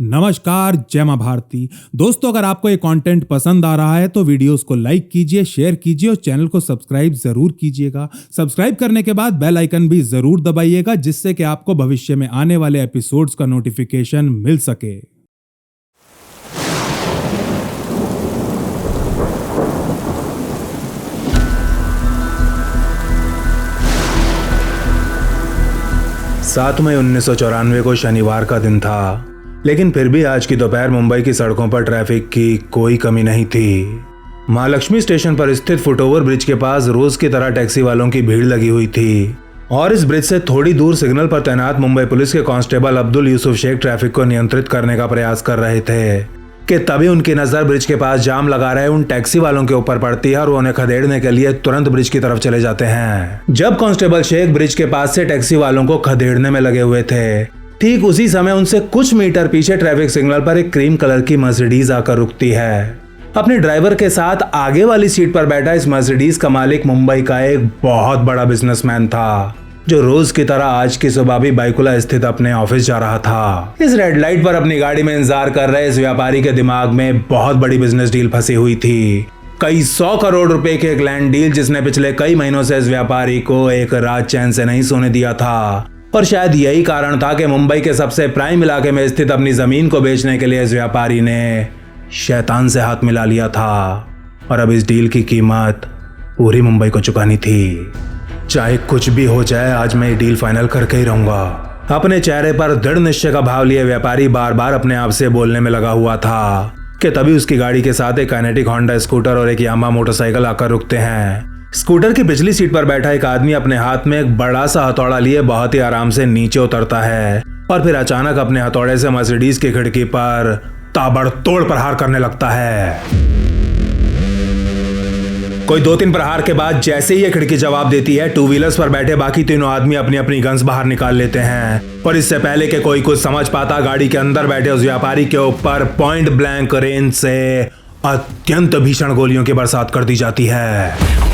नमस्कार, जय मां भारती। दोस्तों, अगर आपको ये कंटेंट पसंद आ रहा है तो वीडियोस को लाइक कीजिए, शेयर कीजिए और चैनल को सब्सक्राइब जरूर कीजिएगा। सब्सक्राइब करने के बाद बेल आइकन भी जरूर दबाइएगा, जिससे कि आपको भविष्य में आने वाले एपिसोड्स का नोटिफिकेशन मिल सके। सात मई 1994 को शनिवार का दिन था, लेकिन फिर भी आज की दोपहर मुंबई की सड़कों पर ट्रैफिक की कोई कमी नहीं थी। महालक्ष्मी स्टेशन पर स्थित फुटओवर ब्रिज के पास रोज की तरह टैक्सी वालों की भीड़ लगी हुई थी और इस ब्रिज से थोड़ी दूर सिग्नल पर तैनात मुंबई पुलिस के कांस्टेबल अब्दुल यूसुफ शेख ट्रैफिक को नियंत्रित करने का प्रयास कर रहे थे कि तभी उनकी नजर ब्रिज के पास जाम लगा रहे उन टैक्सी वालों के ऊपर पड़ती है और वो उन्हें खदेड़ने के लिए तुरंत ब्रिज की तरफ चले जाते हैं। जब कांस्टेबल शेख ब्रिज के पास से टैक्सी वालों को खदेड़ने में लगे हुए थे, ठीक उसी समय उनसे कुछ मीटर पीछे ट्रैफिक सिग्नल पर एक क्रीम कलर की मर्सिडीज आकर रुकती है। अपने ड्राइवर के साथ आगे वाली सीट पर बैठा इस मर्सिडीज का मालिक मुंबई का एक बहुत बड़ा बिजनेसमैन था, जो रोज की तरह आज की सुबह भी बाइकुला स्थित अपने ऑफिस जा रहा था। इस रेड लाइट पर अपनी गाड़ी में इंतजार कर रहे इस व्यापारी के दिमाग में बहुत बड़ी बिजनेस डील फंसी हुई थी। कई 100 करोड़ रुपए की एक लैंड डील, जिसने पिछले कई महीनों से इस व्यापारी को एक रात चैन से नहीं सोने दिया था। और शायद यही कारण था कि मुंबई के सबसे प्राइम इलाके में स्थित अपनी जमीन को बेचने के लिए इस व्यापारी ने शैतान से हाथ मिला लिया था और अब इस डील की कीमत पूरी मुंबई को चुकानी थी। चाहे कुछ भी हो जाए, आज मैं ये डील फाइनल करके ही रहूंगा। अपने चेहरे पर दृढ़ निश्चय का भाव लिए व्यापारी बार बार अपने आप से बोलने में लगा हुआ था कि तभी उसकी गाड़ी के साथ एक काइनेटिक होंडा स्कूटर और एक यामाहा मोटरसाइकिल आकर रुकते हैं। स्कूटर की पिछली सीट पर बैठा एक आदमी अपने हाथ में एक बड़ा सा हथौड़ा लिए बहुत ही आराम से नीचे उतरता है और फिर अचानक अपने हथौड़े से मर्सिडीज की खिड़की पर ताबड़तोड़ प्रहार करने लगता है। कोई 2-3 प्रहार के बाद जैसे ही ये खिड़की जवाब देती है, टू व्हीलर्स पर बैठे बाकी तीनों आदमी अपनी अपनी गन्स बाहर निकाल लेते हैं और इससे पहले कि कोई कुछ समझ पाता, गाड़ी के अंदर बैठे उस व्यापारी के ऊपर पॉइंट ब्लैंक रेंज से अत्यंत भीषण गोलियों की बरसात कर दी जाती है।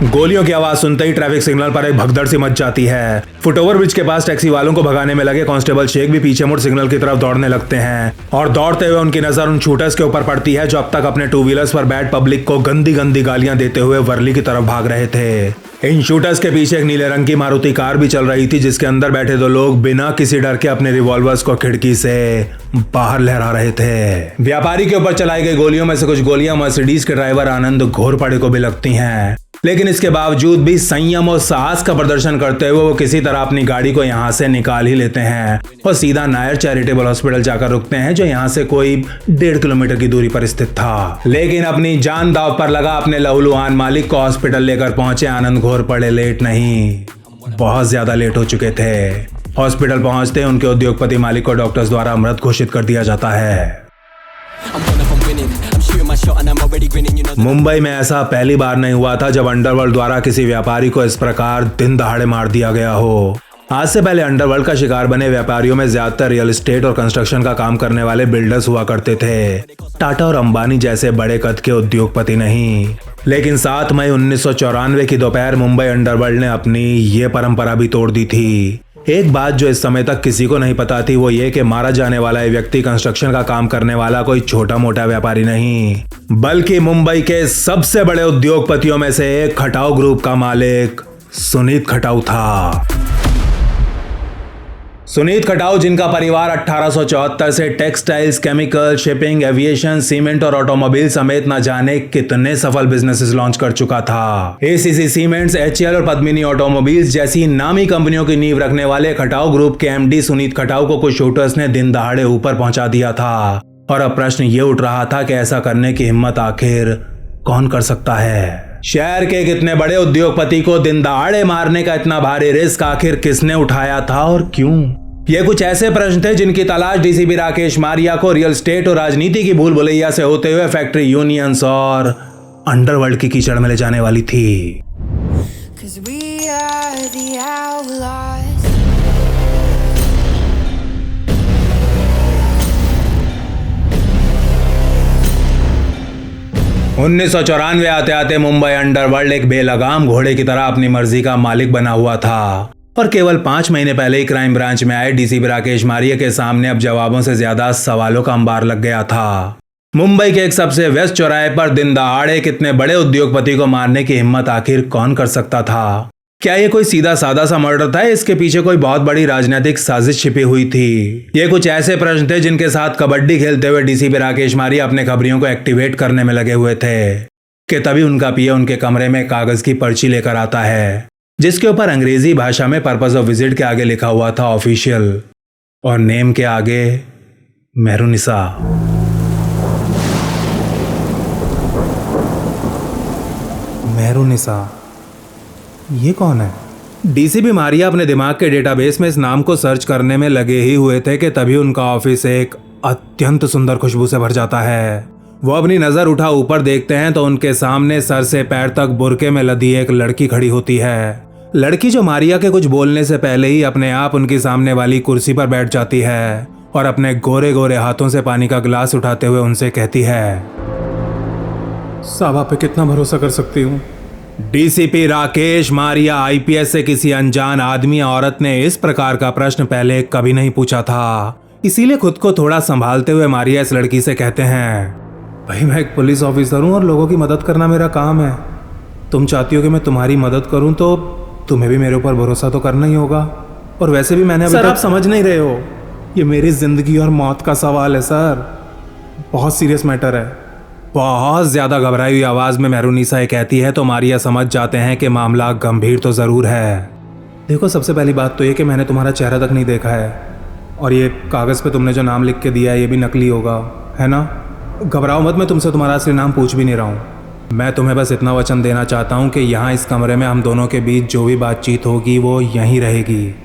गोलियों की आवाज सुनते ही ट्रैफिक सिग्नल पर एक भगदड़ सी मच जाती है। फुटओवर ब्रिज के पास टैक्सी वालों को भगाने में लगे कांस्टेबल शेख भी पीछे मुड़ सिग्नल की तरफ दौड़ने लगते हैं और दौड़ते हुए उनकी नजर उन शूटर्स के ऊपर पड़ती है, जो अब तक अपने टू व्हीलर्स पर बैठ पब्लिक को गंदी गंदी गालियां देते हुए वर्ली की तरफ भाग रहे थे। इन शूटर्स के पीछे एक नीले रंग की मारुति कार भी चल रही थी, जिसके अंदर बैठे दो लोग बिना किसी डर के अपने रिवॉल्वर्स को खिड़की से बाहर लहरा रहे थे। व्यापारी के ऊपर चलाई गई गोलियों में से कुछ गोलियां मर्सिडीज के ड्राइवर आनंद घोरपड़े को भी लगती हैं, लेकिन इसके बावजूद भी संयम और साहस का प्रदर्शन करते हुए वो किसी तरह अपनी गाड़ी को यहाँ से निकाल ही लेते हैं और सीधा नायर चैरिटेबल हॉस्पिटल जाकर रुकते हैं, जो यहाँ से कोई 1.5 किलोमीटर की दूरी पर स्थित था। लेकिन अपनी जान दांव पर लगा अपने लहूलुहान मालिक को हॉस्पिटल लेकर पहुंचे आनंद घोरपड़े लेट नहीं, बहुत ज्यादा लेट हो चुके थे। हॉस्पिटल पहुंचते उनके उद्योगपति मालिक को डॉक्टर्स द्वारा मृत घोषित कर दिया जाता है। मुंबई में ऐसा पहली बार नहीं हुआ था जब अंडरवर्ल्ड द्वारा किसी व्यापारी को इस प्रकार दिन दहाड़े मार दिया गया हो। आज से पहले अंडरवर्ल्ड का शिकार बने व्यापारियों में ज्यादातर रियल एस्टेट और कंस्ट्रक्शन का काम करने वाले बिल्डर्स हुआ करते थे, टाटा और अंबानी जैसे बड़े कद के उद्योगपति नहीं। लेकिन 7 मई 1994 की दोपहर मुंबई अंडरवर्ल्ड ने अपनी ये परंपरा भी तोड़ दी थी। एक बात जो इस समय तक किसी को नहीं पता थी, वो ये कि मारा जाने वाला ये व्यक्ति कंस्ट्रक्शन का काम करने वाला कोई छोटा मोटा व्यापारी नहीं, बल्कि मुंबई के सबसे बड़े उद्योगपतियों में से एक खटाऊ ग्रुप का मालिक सुनीत खटाऊ था। सुनीत खटाऊ, जिनका परिवार 1874 से textiles, chemical, shipping, aviation, cement और ऑटोमोबाइल समेत न जाने कितने सफल बिजनेसेस लॉन्च कर चुका था। एसीसी सीमेंट्स, एचएल और पद्मिनी ऑटोमोबाइल्स जैसी नामी कंपनियों की नींव रखने वाले खटाऊ ग्रुप के एमडी सुनीत खटाऊ को कुछ शूटर्स ने दिन दहाड़े ऊपर पहुंचा दिया था और अब प्रश्न ये उठ रहा था कि ऐसा करने की हिम्मत आखिर कौन कर सकता है। शहर के कितने बड़े उद्योगपति को दिन दहाड़े मारने का इतना भारी रिस्क आखिर किसने उठाया था और क्यों? ये कुछ ऐसे प्रश्न थे जिनकी तलाश डीसीपी राकेश मारिया को रियल एस्टेट और राजनीति की भूल भुलैया से होते हुए फैक्ट्री यूनियंस और अंडरवर्ल्ड की कीचड़ में ले जाने वाली थी। 1994 आते आते मुंबई अंडरवर्ल्ड एक बेलगाम घोड़े की तरह अपनी मर्जी का मालिक बना हुआ था और केवल 5 महीने पहले ही क्राइम ब्रांच में आए डीसीपी राकेश मारिया के सामने अब जवाबों से ज्यादा सवालों का अंबार लग गया था। मुंबई के एक सबसे व्यस्त चौराहे पर दिन दहाड़े कितने बड़े उद्योगपति को मारने की हिम्मत आखिर कौन कर सकता था? क्या ये कोई सीधा सादा सा मर्डर था? इसके पीछे कोई बहुत बड़ी राजनीतिक साजिश छिपी हुई थी? ये कुछ ऐसे प्रश्न थे जिनके साथ कबड्डी खेलते हुए डीसीपी राकेश मारिया अपने खबरियों को एक्टिवेट करने में लगे हुए थे कि तभी उनका पीए उनके कमरे में कागज की पर्ची लेकर आता है जिसके ऊपर अंग्रेजी भाषा में पर्पस ऑफ विजिट के आगे लिखा हुआ था ऑफिशियल और नेम के आगे मेहरुनिसा। मेहरुनिसा, ये कौन है? डीसीपी मारिया अपने दिमाग के डेटाबेस में इस नाम को सर्च करने में लगे ही हुए थे कि तभी उनका ऑफिस एक अत्यंत सुंदर खुशबू से भर जाता है। वो अपनी नजर उठा ऊपर देखते हैं तो उनके सामने सर से पैर तक बुर्के में लदी एक लड़की खड़ी होती है। लड़की जो मारिया के कुछ बोलने से पहले ही अपने आप उनकी सामने वाली कुर्सी पर बैठ जाती है और अपने गोरे गोरे हाथों से पानी का गिलास उठाते हुए उनसे कहती है, साहब आप पे कितना भरोसा कर सकती हूँ? डीसीपी राकेश मारिया आईपीएस से किसी अनजान आदमी या औरत ने इस प्रकार का प्रश्न पहले कभी नहीं पूछा था। इसीलिए खुद को थोड़ा संभालते हुए मारिया इस लड़की से कहते हैं, भाई मैं एक पुलिस ऑफिसर हूँ और लोगों की मदद करना मेरा काम है। तुम चाहती हो कि मैं तुम्हारी मदद करूँ तो तुम्हें भी मेरे ऊपर भरोसा तो करना ही होगा। और वैसे भी मैंने सर आप समझ नहीं रहे हो, ये मेरी जिंदगी और मौत का सवाल है सर, बहुत सीरियस मैटर है। बहुत ज्यादा घबराई हुई आवाज में मेहरुनिसा ये कहती है तो मारिया समझ जाते हैं कि मामला गंभीर तो जरूर है। देखो सबसे पहली बात तो ये कि मैंने तुम्हारा चेहरा तक नहीं देखा है और ये कागज पे तुमने जो नाम लिख के दिया है ये भी नकली होगा, है ना? घबराओ मत, मैं तुमसे तुम्हारा असली नाम पूछ भी नहीं रहा हूँ। मैं तुम्हें बस इतना वचन देना चाहता हूँ कि यहाँ इस कमरे में हम दोनों के बीच जो भी बातचीत होगी वो यहीं रहेगी,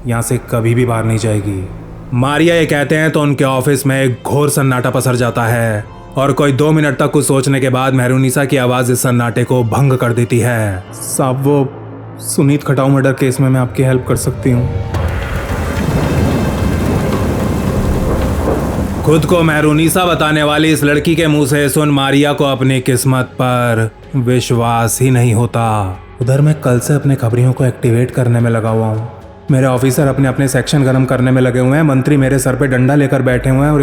यहाँ से कभी भी बाहर नहीं जाएगी। मारिया ये कहते हैं तो उनके ऑफिस में एक घोर सन्नाटा पसर जाता है और कोई 2 मिनट तक कुछ सोचने के बाद मेहरुनिसा की आवाज इस सन्नाटे को भंग कर देती है। साहब वो सुनीत खटाऊ मर्डर केस में मैं आपकी हेल्प कर सकती हूँ। खुद को मेहरुनिसा बताने वाली इस लड़की के मुंह से सुन मारिया को अपनी किस्मत पर विश्वास ही नहीं होता। उधर मैं कल से अपने खबरियों को एक्टिवेट करने में लगा हुआ हूँ, मेरे ऑफिसर अपने अपने सेक्शन गर्म करने में लगे हुए हैं, मंत्री मेरे सर पे डंडा लेकर बैठे हुए हैं और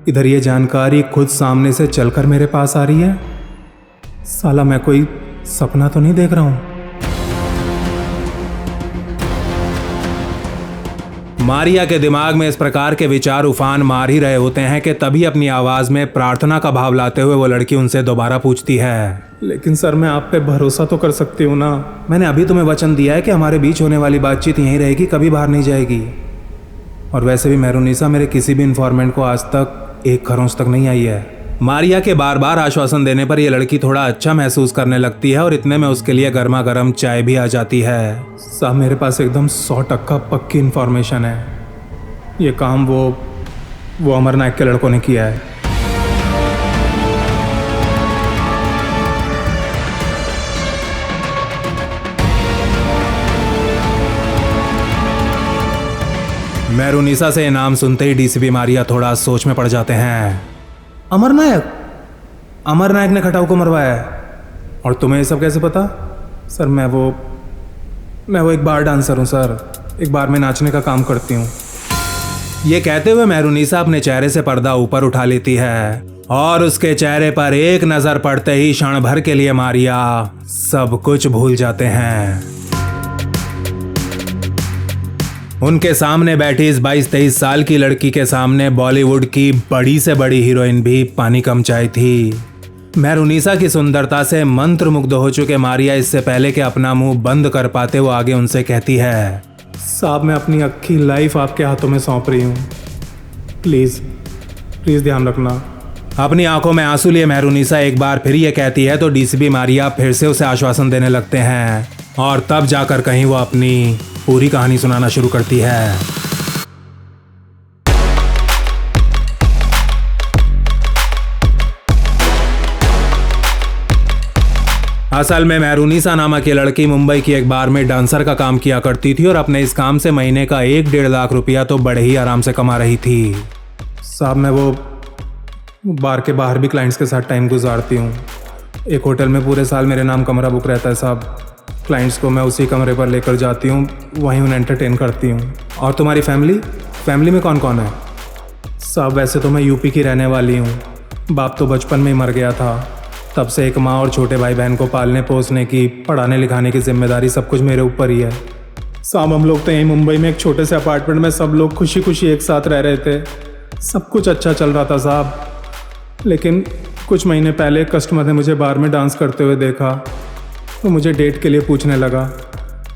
इधर ये जानकारी खुद सामने से चलकर मेरे पास आ रही है। साला मैं कोई सपना तो नहीं देख रहा हूँ? मारिया के दिमाग में इस प्रकार के विचार उफान मार ही रहे होते हैं कि तभी अपनी आवाज में प्रार्थना का भाव लाते हुए वो लड़की उनसे दोबारा पूछती है, लेकिन सर मैं आप पे भरोसा तो कर सकती हूँ ना? मैंने अभी तुम्हें वचन दिया है कि हमारे बीच होने वाली बातचीत यहीं रहेगी, कभी बाहर नहीं जाएगी। और वैसे भी मेहरुनिसा मेरे किसी भी इन्फॉर्मेंट को आज तक एक खरोंच तक नहीं आई है। मारिया के बार बार आश्वासन देने पर यह लड़की थोड़ा अच्छा महसूस करने लगती है और इतने में उसके लिए गर्मा गर्म चाय भी आ जाती है। साहब मेरे पास एकदम 100% पक्की इन्फॉर्मेशन है। ये काम वो अमर नायक के लड़कों ने किया है। मेहरुनिसा से नाम सुनते ही डीसीपी मारिया थोड़ा सोच में पड़ जाते हैं। अमर नायक ने खटाऊ को मरवाया है? और तुम्हें ये सब कैसे पता? सर मैं वो एक बार डांसर हूँ सर, एक बार में नाचने का काम करती हूँ। ये कहते हुए मेहरुनिसा अपने चेहरे से पर्दा ऊपर उठा लेती है और उसके चेहरे पर एक नजर पड़ते ही क्षण भर के लिए मारिया सब कुछ भूल जाते हैं। उनके सामने बैठी इस 22-23 साल की लड़की के सामने बॉलीवुड की बड़ी से बड़ी हीरोइन भी पानी कम चाय थी। मेहरुनिसा की सुंदरता से मंत्रमुग्ध हो चुके मारिया इससे पहले कि अपना मुंह बंद कर पाते वो आगे उनसे कहती है, साहब मैं अपनी अक्खी लाइफ आपके हाथों में सौंप रही हूँ, प्लीज ध्यान रखना। अपनी आंखों में आंसू लिए मेहरुनिसा एक बार फिर ये कहती है तो डीसीपी मारिया फिर से उसे आश्वासन देने लगते हैं और तब जाकर कहीं वो अपनी पूरी कहानी सुनाना शुरू करती है। असल में मेहरुनिसा नामक ये लड़की मुंबई की एक बार में डांसर का काम किया करती थी और अपने इस काम से महीने का 1-1.5 लाख रुपया तो बड़े ही आराम से कमा रही थी। साहब मैं वो बार के बाहर भी क्लाइंट्स के साथ टाइम गुजारती हूँ। एक होटल में पूरे साल मेरे नाम कमरा बुक रहता है साहब, क्लाइंट्स को मैं उसी कमरे पर लेकर जाती हूँ, वहीं उन्हें एंटरटेन करती हूँ। और तुम्हारी फैमिली में कौन कौन है? साहब वैसे तो मैं यूपी की रहने वाली हूँ। बाप तो बचपन में ही मर गया था, तब से एक माँ और छोटे भाई बहन को पालने पोसने की, पढ़ाने लिखाने की जिम्मेदारी सब कुछ मेरे ऊपर ही है। साहब हम लोग तो यहीं मुंबई में एक छोटे से अपार्टमेंट में सब लोग खुशी खुशी एक साथ रह रहे थे, सब कुछ अच्छा चल रहा था साहब। लेकिन कुछ महीने पहले एक कस्टमर ने मुझे बार में डांस करते हुए देखा, तो मुझे डेट के लिए पूछने लगा।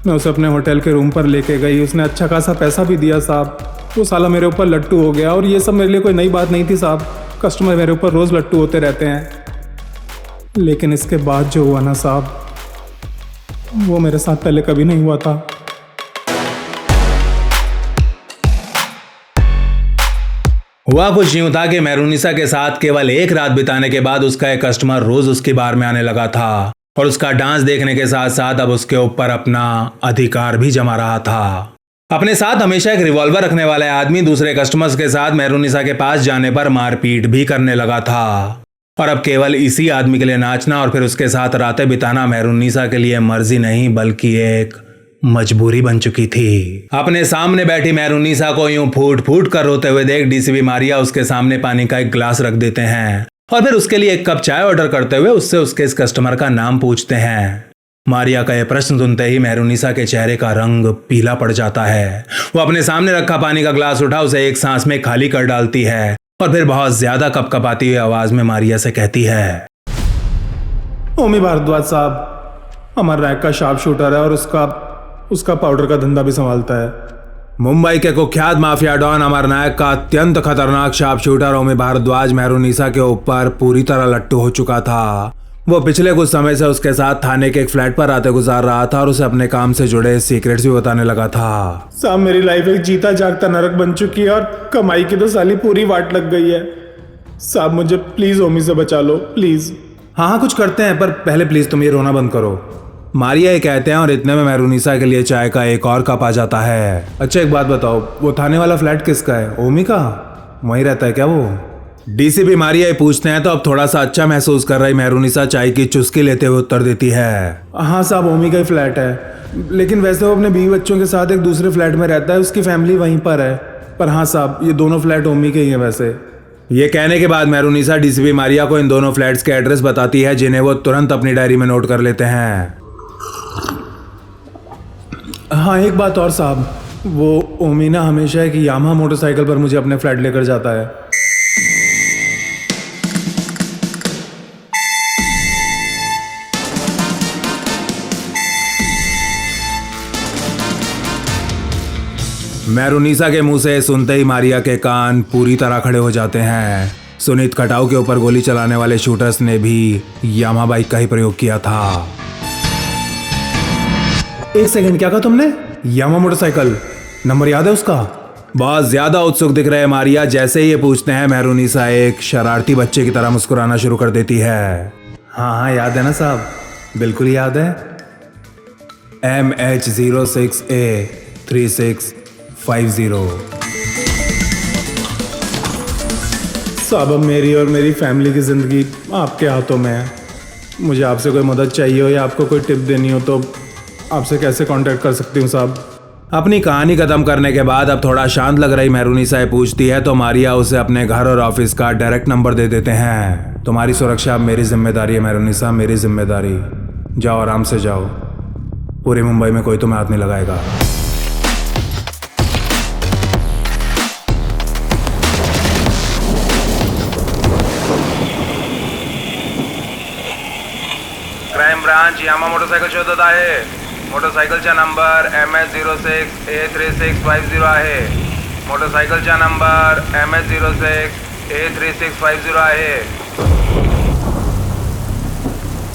मैं उसे अपने होटल के रूम पर लेके गई, उसने अच्छा खासा पैसा भी दिया साहब। वो साला मेरे ऊपर लट्टू हो गया, और ये सब मेरे लिए कोई नई बात नहीं थी साहब, कस्टमर मेरे ऊपर रोज़ लट्टू होते रहते हैं। लेकिन इसके बाद जो हुआ ना साहब, वो मेरे साथ पहले कभी नहीं हुआ था। हुआ कुछ यूं था कि मेहरुनिसा के साथ केवल एक रात बिताने के बाद उसका एक कस्टमर रोज उसकी बार में आने लगा था, और उसका डांस देखने के साथ साथ अब उसके ऊपर अपना अधिकार भी जमा रहा था। अपने साथ हमेशा एक रिवॉल्वर रखने वाला आदमी दूसरे कस्टमर्स के साथ मेहरुनिसा के पास जाने पर मारपीट भी करने लगा था, और अब केवल इसी आदमी के लिए नाचना और फिर उसके साथ रातें बिताना मेहरुनिसा के लिए मर्जी नहीं बल्कि एक मजबूरी बन चुकी थी। अपने सामने बैठी मेहरुनिसा को यूं फूट फूट कर रोते हुए देख डीसीपी मारिया उसके सामने पानी का एक गिलास रख देते हैं, और फिर उसके लिए एक कप चाय ऑर्डर करते हुए उससे उसके इस कस्टमर का नाम पूछते हैं। मारिया का यह प्रश्न सुनते ही मेहरुनिसा के चेहरे का रंग पीला पड़ जाता है। वो अपने सामने रखा पानी का गिलास उठा उसे एक सांस में खाली कर डालती है, और फिर बहुत ज्यादा कपकपाती हुई आवाज में मारिया से कहती है, ओमी भारद्वाज साहब हमारे रैक का शार्प शूटर है, और उसका पाउडर का धंधा भी संभालता है। मुंबई के कुख्यात माफिया डॉन अमरनायक का अत्यंत खतरनाक शार्प शूटर ओमी भारद्वाज मेहरुनिसा के ऊपर पूरी तरह लट्टू हो चुका था। वो पिछले कुछ समय से उसके साथ थाने के एक फ्लैट पर रातें गुजार रहा था और उसे अपने काम से जुड़े सीक्रेट्स भी बताने लगा था। साहब मेरी लाइफ एक जीता जागता नरक बन चुकी है, और कमाई की तो साली पूरी वाट लग गई है। साहब मुझे प्लीज ओमी से बचा लो प्लीज। हाँ कुछ करते हैं, पर पहले प्लीज तुम ये रोना बंद करो, मारिया ये कहते हैं, और इतने में मेहरुनिसा के लिए चाय का एक और कप आ जाता है। अच्छा एक बात बताओ, वो थाने वाला फ्लैट किसका है? ओमी का? वहीं रहता है क्या वो? डीसीपी मारिया ये पूछते हैं तो अब थोड़ा सा अच्छा महसूस कर रही मेहरुनिसा चाय की चुस्की लेते हुए उत्तर देती है, हाँ साहब ओमी का ही फ्लैट है, लेकिन वैसे वो अपने बीवी बच्चों के साथ एक दूसरे फ्लैट में रहता है, उसकी फैमिली वहीं पर है। पर हाँ साहब ये दोनों फ्लैट ओमी के ही हैं वैसे। ये कहने के बाद मेहरुनिसा डीसीपी मारिया को इन दोनों फ्लैट्स के एड्रेस बताती है, जिन्हें वो तुरंत अपनी डायरी में नोट कर लेते हैं। हाँ एक बात और साहब, वो ओमी ना हमेशा एक यामाहा मोटरसाइकिल पर मुझे अपने फ्लैट लेकर जाता है। मेहरुनिसा के मुंह से सुनते ही मारिया के कान पूरी तरह खड़े हो जाते हैं। सुनीत खटाऊ के ऊपर गोली चलाने वाले शूटर्स ने भी यामाहा बाइक का ही प्रयोग किया था। एक सेकंड, क्या कहा तुमने? यामाहा मोटरसाइकिल, नंबर याद है उसका? बहुत ज्यादा उत्सुक दिख रहे मारिया। जैसे ही ये पूछते हैं मेहरुनिसा एक शरारती बच्चे की तरह मुस्कुराना शुरू कर देती है। हाँ हाँ याद है ना साहब, बिल्कुल याद है। MH06A3650। साहब अब मेरी और मेरी फैमिली की ज़िंदगी आपके हाथों में है। मुझे आपसे कोई मदद चाहिए हो या आपको कोई टिप देनी हो तो आपसे कैसे कांटेक्ट कर सकती हूँ साहब? अपनी कहानी खत्म करने के बाद अब थोड़ा शांत लग रही मेहरुनिसा पूछती है तो मारिया उसे अपने घर और ऑफिस का डायरेक्ट नंबर दे देते हैं। तुम्हारी सुरक्षा अब मेरी जिम्मेदारी है मेहरुनिसा, मेरी जिम्मेदारी। जाओ आराम से जाओ, पूरी मुंबई में कोई तुम्हें हाथ नहीं लगाएगा। क्राइम ब्रांच यामाहा मोटरसायकल शोधत आहे। मोटरसायकलचा नंबर MS06A3650 आहे। मोटरसायकलचा नंबर MS06A3650 आहे।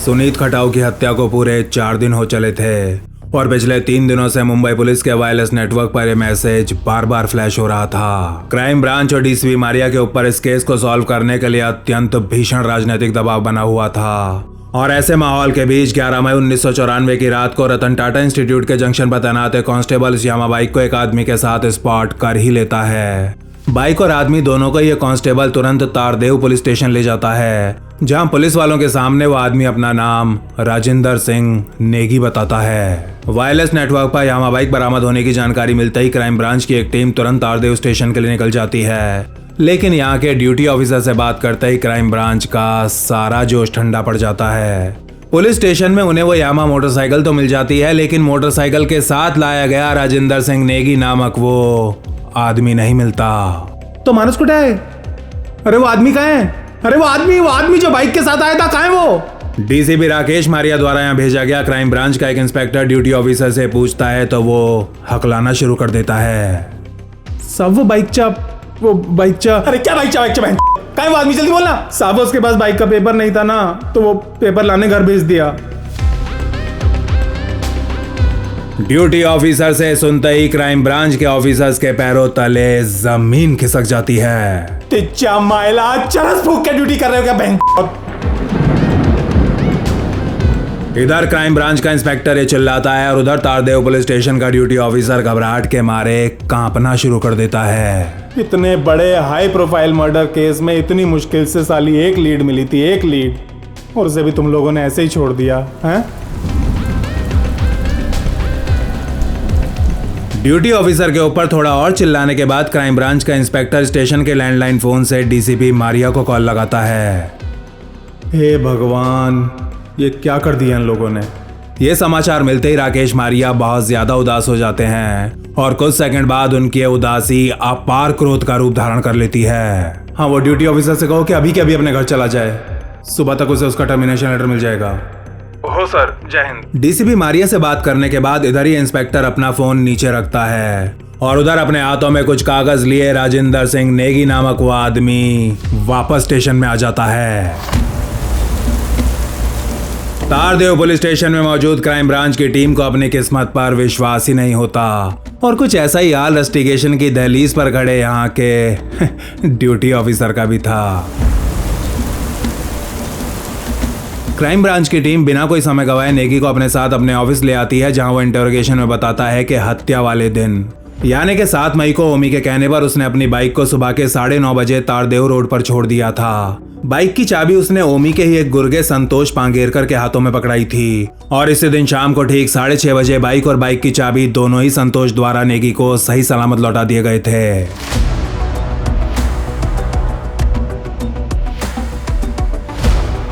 सुनीत खटाऊ की हत्या को पूरे 4 दिन हो चले थे और पिछले 3 दिनों से मुंबई पुलिस के वायरलेस नेटवर्क पर यह मैसेज बार बार फ्लैश हो रहा था। क्राइम ब्रांच और डीसीपी मारिया के ऊपर इस केस को सॉल्व करने के लिए अत्यंत भीषण राजनीतिक दबाव बना हुआ था। और ऐसे माहौल के बीच 11 मई 1994 की रात को रतन टाटा इंस्टीट्यूट के जंक्शन पर तैनात कांस्टेबल यामाहा बाइक को एक आदमी के साथ स्पॉट कर ही लेता है। बाइक और आदमी दोनों को ये कांस्टेबल तुरंत तारदेव पुलिस स्टेशन ले जाता है जहां पुलिस वालों के सामने वो आदमी अपना नाम राजिंदर सिंह नेगी बताता है। वायरलेस नेटवर्क पर यामा बाइक बरामद होने की जानकारी मिलते ही क्राइम ब्रांच की एक टीम तुरंत तारदेव स्टेशन के लिए निकल जाती है, लेकिन यहाँ के ड्यूटी ऑफिसर से बात करते ही क्राइम ब्रांच का सारा जोश ठंडा पड़ जाता है। पुलिस स्टेशन में उन्हें वो यामा मोटरसाइकिल तो मिल जाती है, लेकिन मोटरसाइकिल के साथ लाया गया राजिंदर सिंह नेगी नामक वो आदमी नहीं मिलता। तो मानस कुठे है? अरे वो आदमी कहाँ है? अरे वो आदमी जो बाइक के साथ आया था, कहाँ है वो? डीसीपी राकेश मारिया द्वारा यहाँ भेजा गया क्राइम ब्रांच का एक इंस्पेक्टर ड्यूटी ऑफिसर से पूछता है तो वो हकलाना शुरू कर देता है। साहब वो बाइक चा अरे क्या बाइक चा बहन? कहाँ है वो आदमी? जल्दी बोलना। साहब उसके पास बाइक का पेपर नहीं था ना, तो वो पेपर लाने घर भेज दिया। ड्यूटी ऑफिसर से सुनते ही क्राइम ब्रांच के ऑफिसर्स के पैरों तले जमीन खिसक जाती है। तिच्चा माइला, चरस फूक के ड्यूटी कर रहे हो क्या बहन? इधर क्राइम ब्रांच का इंस्पेक्टर ये चिल्लाता है और उधर तारदेव पुलिस स्टेशन का ड्यूटी ऑफिसर घबराहट के मारे कांपना शुरू कर देता है। इतने बड़े हाई प्रोफाइल मर्डर केस में इतनी मुश्किल से साली एक लीड मिली थी, एक लीड, और उसे भी तुम लोगों ने ऐसे ही छोड़ दिया है? ड्यूटी ऑफिसर के ऊपर थोड़ा और चिल्लाने के बाद क्राइम ब्रांच का इंस्पेक्टर स्टेशन के लैंडलाइन फोन से डीसीपी मारिया को कॉल लगाता है। हे भगवान, ये क्या कर दिया इन लोगों ने? ये समाचार मिलते ही राकेश मारिया बहुत ज्यादा उदास हो जाते हैं और कुछ सेकंड बाद उनकी उदासी अपार क्रोध का रूप धारण कर लेती है। हाँ, वो ड्यूटी ऑफिसर से कहो कि अभी के अभी अपने घर चला जाए, सुबह तक उसे उसका टर्मिनेशन लेटर मिल जाएगा। हो सर, जय हिंद। डीसीपी मारिया से बात करने के बाद इधर ही इंस्पेक्टर अपना फोन नीचे रखता है और उधर अपने हाथों में कुछ कागज लिए राजिंदर सिंह नेगी नामक वो आदमी वापस स्टेशन में आ जाता है। तारदेव पुलिस स्टेशन में मौजूद क्राइम ब्रांच की टीम को अपनी किस्मत पर विश्वास ही नहीं होता और कुछ ऐसा ही हाल इन्वेस्टिगेशन की दहलीज पर खड़े यहाँ के ड्यूटी ऑफिसर का भी था। क्राइम ब्रांच की टीम बिना कोई समय गवाए नेगी को अपने साथ अपने ऑफिस ले आती है, जहां वो इंटरोगेशन में बताता है कि हत्या वाले दिन यानी कि 7 मई को ओमी के कहने पर उसने अपनी बाइक को सुबह के 9:30 बजे तारदेव रोड पर छोड़ दिया था। बाइक की चाबी उसने ओमी के ही एक गुर्गे संतोष पांगेरकर के हाथों में पकड़ाई थी और इसी दिन शाम को ठीक 6:30 बजे बाइक और बाइक की चाबी दोनों ही संतोष द्वारा नेगी को सही सलामत लौटा दिए गए थे।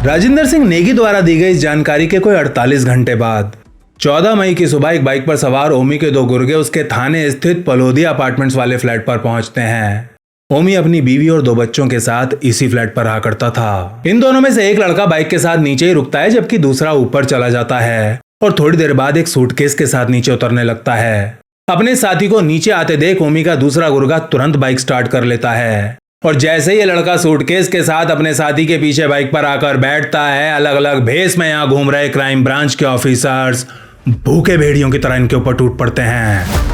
राजिंदर सिंह नेगी द्वारा दी गई इस जानकारी के कोई 48 घंटे बाद 14 मई की सुबह एक बाइक पर सवार ओमी के 2 गुर्गे उसके थाने स्थित पलोदिया अपार्टमेंट्स वाले फ्लैट पर पहुंचते हैं। ओमी अपनी बीवी और 2 बच्चों के साथ इसी फ्लैट पर रहा करता था। इन दोनों में से एक लड़का बाइक के साथ नीचे ही रुकता है जबकि दूसरा ऊपर चला जाता है और थोड़ी देर बाद एक सूटकेस के साथ नीचे उतरने लगता है। अपने साथी को नीचे आते देख ओमी का दूसरा गुर्गा तुरंत बाइक स्टार्ट कर लेता है और जैसे ही ये लड़का सूटकेस के साथ अपने साथी के पीछे बाइक पर आकर बैठता है, अलग अलग भेस में यहाँ घूम रहे क्राइम ब्रांच के ऑफिसर्स भूखे भेड़ियों की तरह इनके ऊपर टूट पड़ते हैं।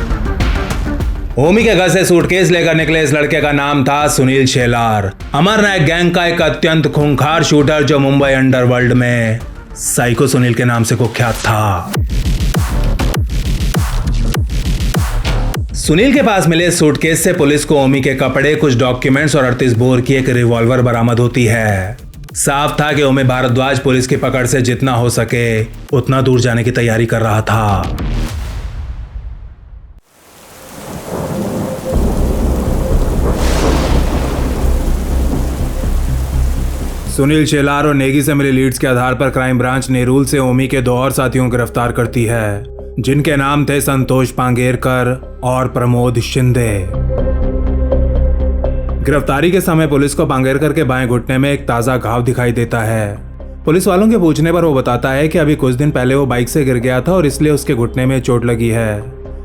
ओमी के घर से सूटकेस लेकर निकले इस लड़के का नाम था सुनील शेलार, अमरनायक गैंग का एक अत्यंत खूंखार शूटर जो मुंबई अंडरवर्ल्ड में साइको सुनील के नाम से कुख्यात था। सुनील के पास मिले सूटकेस से पुलिस को ओमी के कपड़े, कुछ डॉक्यूमेंट्स और 38 बोर की एक रिवॉल्वर बरामद होती है। साफ था कि ओमी भारद्वाज पुलिस की पकड़ से जितना हो सके उतना दूर जाने की तैयारी कर रहा था। सुनील शेलार और नेगी से मिली लीड्स के आधार पर क्राइम ब्रांच नेरूल से ओमी के 2 और साथियों को गिरफ्तार करती है, जिनके नाम थे संतोष पांगेरकर और प्रमोद शिंदे। गिरफ्तारी के समय पुलिस को पांगेरकर के बाएं घुटने में एक ताजा घाव दिखाई देता है। पुलिस वालों के पूछने पर वो बताता है कि अभी कुछ दिन पहले वो बाइक से गिर गया था और इसलिए उसके घुटने में चोट लगी है।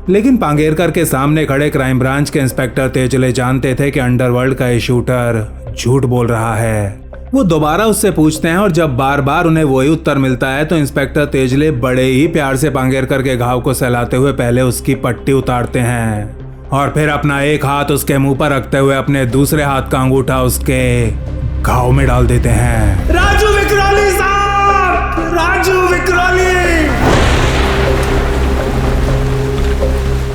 लेकिन पांगेरकर के सामने खड़े क्राइम ब्रांच के इंस्पेक्टर तेजले जानते थे कि अंडरवर्ल्ड का ये शूटर झूठ बोल रहा है। वो दोबारा उससे पूछते हैं और जब बार बार उन्हें वही उत्तर मिलता है तो इंस्पेक्टर तेजले बड़े ही प्यार से पांगेरकर के घाव को सहलाते हुए पहले उसकी पट्टी उतारते हैं और फिर अपना एक हाथ उसके मुंह पर रखते हुए अपने दूसरे हाथ का अंगूठा उसके घाव में डाल देते हैं। राजू विक्रोली साहब, राजू विक्रोली।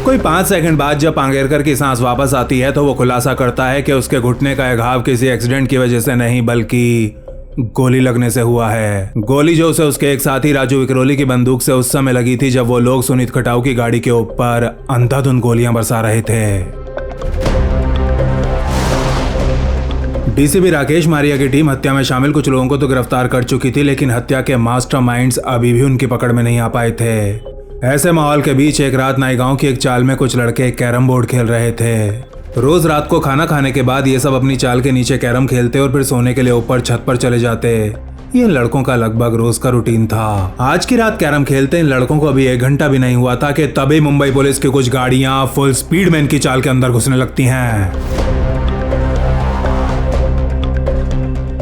कोई 5 सेकंड बाद जब पांगेरकर की सांस वापस आती है तो वो खुलासा करता है कि उसके घुटने का घाव किसी एक्सीडेंट की वजह से नहीं बल्कि गोली लगने से हुआ है। गोली जो उसे उसके एक साथी राजू विक्रोली की बंदूक से उस समय लगी थी जब वो लोग सुनीत खटाऊ की गाड़ी के ऊपर अंधाधुंध गोलियां बरसा रहे थे। डीसीपी राकेश मारिया की टीम हत्या में शामिल कुछ लोगों को तो गिरफ्तार कर चुकी थी, लेकिन हत्या के मास्टरमाइंड्स अभी भी उनकी पकड़ में नहीं आ पाए थे। ऐसे माहौल के बीच एक रात नाईगांव की एक चाल में कुछ लड़के कैरम बोर्ड खेल रहे थे। रोज रात को खाना खाने के बाद ये सब अपनी चाल के नीचे कैरम खेलते और फिर सोने के लिए ऊपर छत पर चले जाते। ये इन लड़कों का लगभग रोज का रूटीन था। आज की रात कैरम खेलते इन लड़कों को अभी 1 घंटा भी नहीं हुआ था कि तभी मुंबई पुलिस की कुछ गाड़ियां फुल स्पीड में इनकी चाल के अंदर घुसने लगती हैं।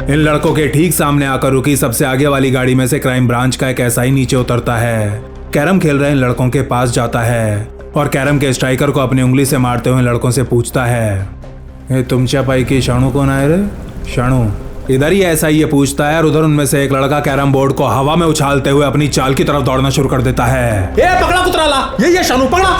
इन लड़कों के ठीक सामने आकर रुकी सबसे आगे वाली गाड़ी में से क्राइम ब्रांच का एक एसआई नीचे उतरता है। कैरम खेल रहे इन लड़कों के पास जाता है और कैरम के स्ट्राइकर को अपनी उंगली से मारते हुए लड़कों से पूछता है, ये तुमच्या पैकी शाणू कौन है रे? शाणू इधर ही ऐसा ही ये पूछता है और उधर उनमें से एक लड़का कैरम बोर्ड को हवा में उछालते हुए अपनी चाल की तरफ दौड़ना शुरू कर देता है। ए पकड़ा कुतराला, ये शानू पकड़ा।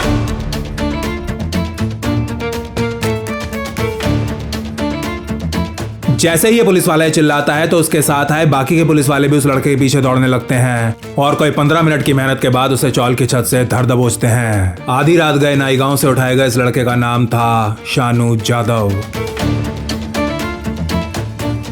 जैसे ही ये पुलिस वाला चिल्लाता है तो उसके साथ आए बाकी के पुलिस वाले भी उस लड़के के पीछे दौड़ने लगते हैं और कोई 15 मिनट की मेहनत के बाद उसे चौल की छत से धर दबोचते हैं। आधी रात गए नाईगांव से उठाए गए इस लड़के का नाम था शानू जादव।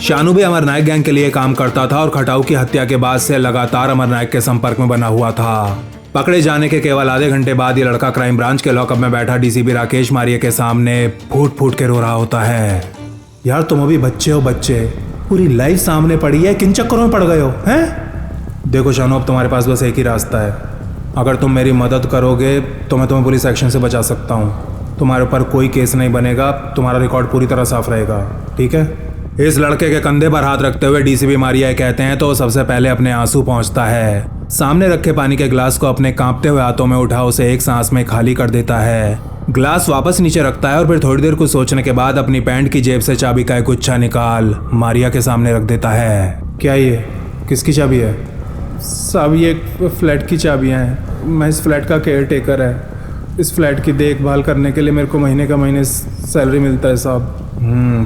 शानू भी अमर नायक गैंग के लिए काम करता था और खटाऊ की हत्या के बाद से लगातार अमर नायक के संपर्क में बना हुआ था। पकड़े जाने के केवल आधे घंटे बाद ये लड़का क्राइम ब्रांच के लॉकअप में बैठा डीसीपी राकेश मारिया के सामने फूट फूट के रो रहा होता है। यार तुम अभी बच्चे हो बच्चे, पूरी लाइफ सामने पड़ी है, किन चक्करों में पड़ गए हो हैं? देखो शानू, अब तुम्हारे पास बस एक ही रास्ता है। अगर तुम मेरी मदद करोगे तो मैं तुम्हें पुलिस एक्शन से बचा सकता हूँ। तुम्हारे ऊपर कोई केस नहीं बनेगा, तुम्हारा रिकॉर्ड पूरी तरह साफ रहेगा, ठीक है? इस लड़के के कंधे पर हाथ रखते हुए डीसीपी मारिया कहते हैं तो वो सबसे पहले अपने आंसू पहुंचता है। सामने रखे पानी के ग्लास को अपने कांपते हुए हाथों में उठा उसे एक सांस में खाली कर देता है। ग्लास वापस नीचे रखता है और फिर थोड़ी देर कुछ सोचने के बाद अपनी पैंट की जेब से चाबी का एक गुच्छा निकाल मारिया के सामने रख देता है। क्या ये किसकी चाबी है? साहब ये फ्लैट की चाबियां हैं। मैं इस फ्लैट का केयर टेकर है। इस फ्लैट की देखभाल करने के लिए मेरे को महीने का महीने सैलरी मिलता है साहब।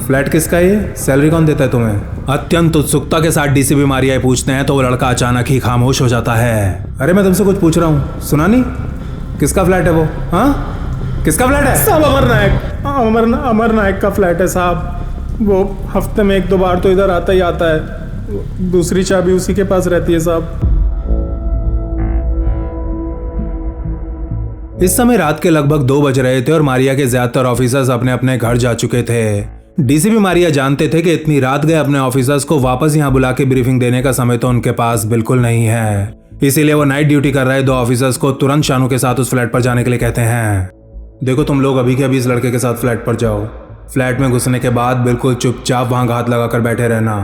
फ्लैट किसका है ये? सैलरी कौन देता है तुम्हें? अत्यंत उत्सुकता के साथ डीसीपी मारिया पूछते हैं तो वो लड़का अचानक ही खामोश हो जाता है। अरे मैं तुमसे कुछ पूछ रहा हूँ, सुना नहीं? किसका फ्लैट है वो? हाँ किसका फ्लैट है? साहब अमर नायक का फ्लैट है साहब। वो हफ्ते में 1-2 बार तो इधर आता ही आता है। दूसरी चाबी उसी के पास रहती है साहब। इस समय रात के लगभग 2 बज रहे थे और मारिया के ज्यादातर ऑफिसर्स अपने अपने घर जा चुके थे। डीसीपी मारिया जानते थे कि इतनी रात गए अपने ऑफिसर्स को वापस यहाँ बुला के ब्रीफिंग देने का समय तो उनके पास बिल्कुल नहीं है। इसीलिए वो नाइट ड्यूटी कर रहे 2 ऑफिसर्स को तुरंत शानू के साथ उस फ्लैट पर जाने के लिए कहते हैं। देखो तुम लोग अभी के अभी इस लड़के के साथ फ्लैट पर जाओ। फ्लैट में घुसने के बाद बिल्कुल चुपचाप वहां हाथ लगाकर बैठे रहना,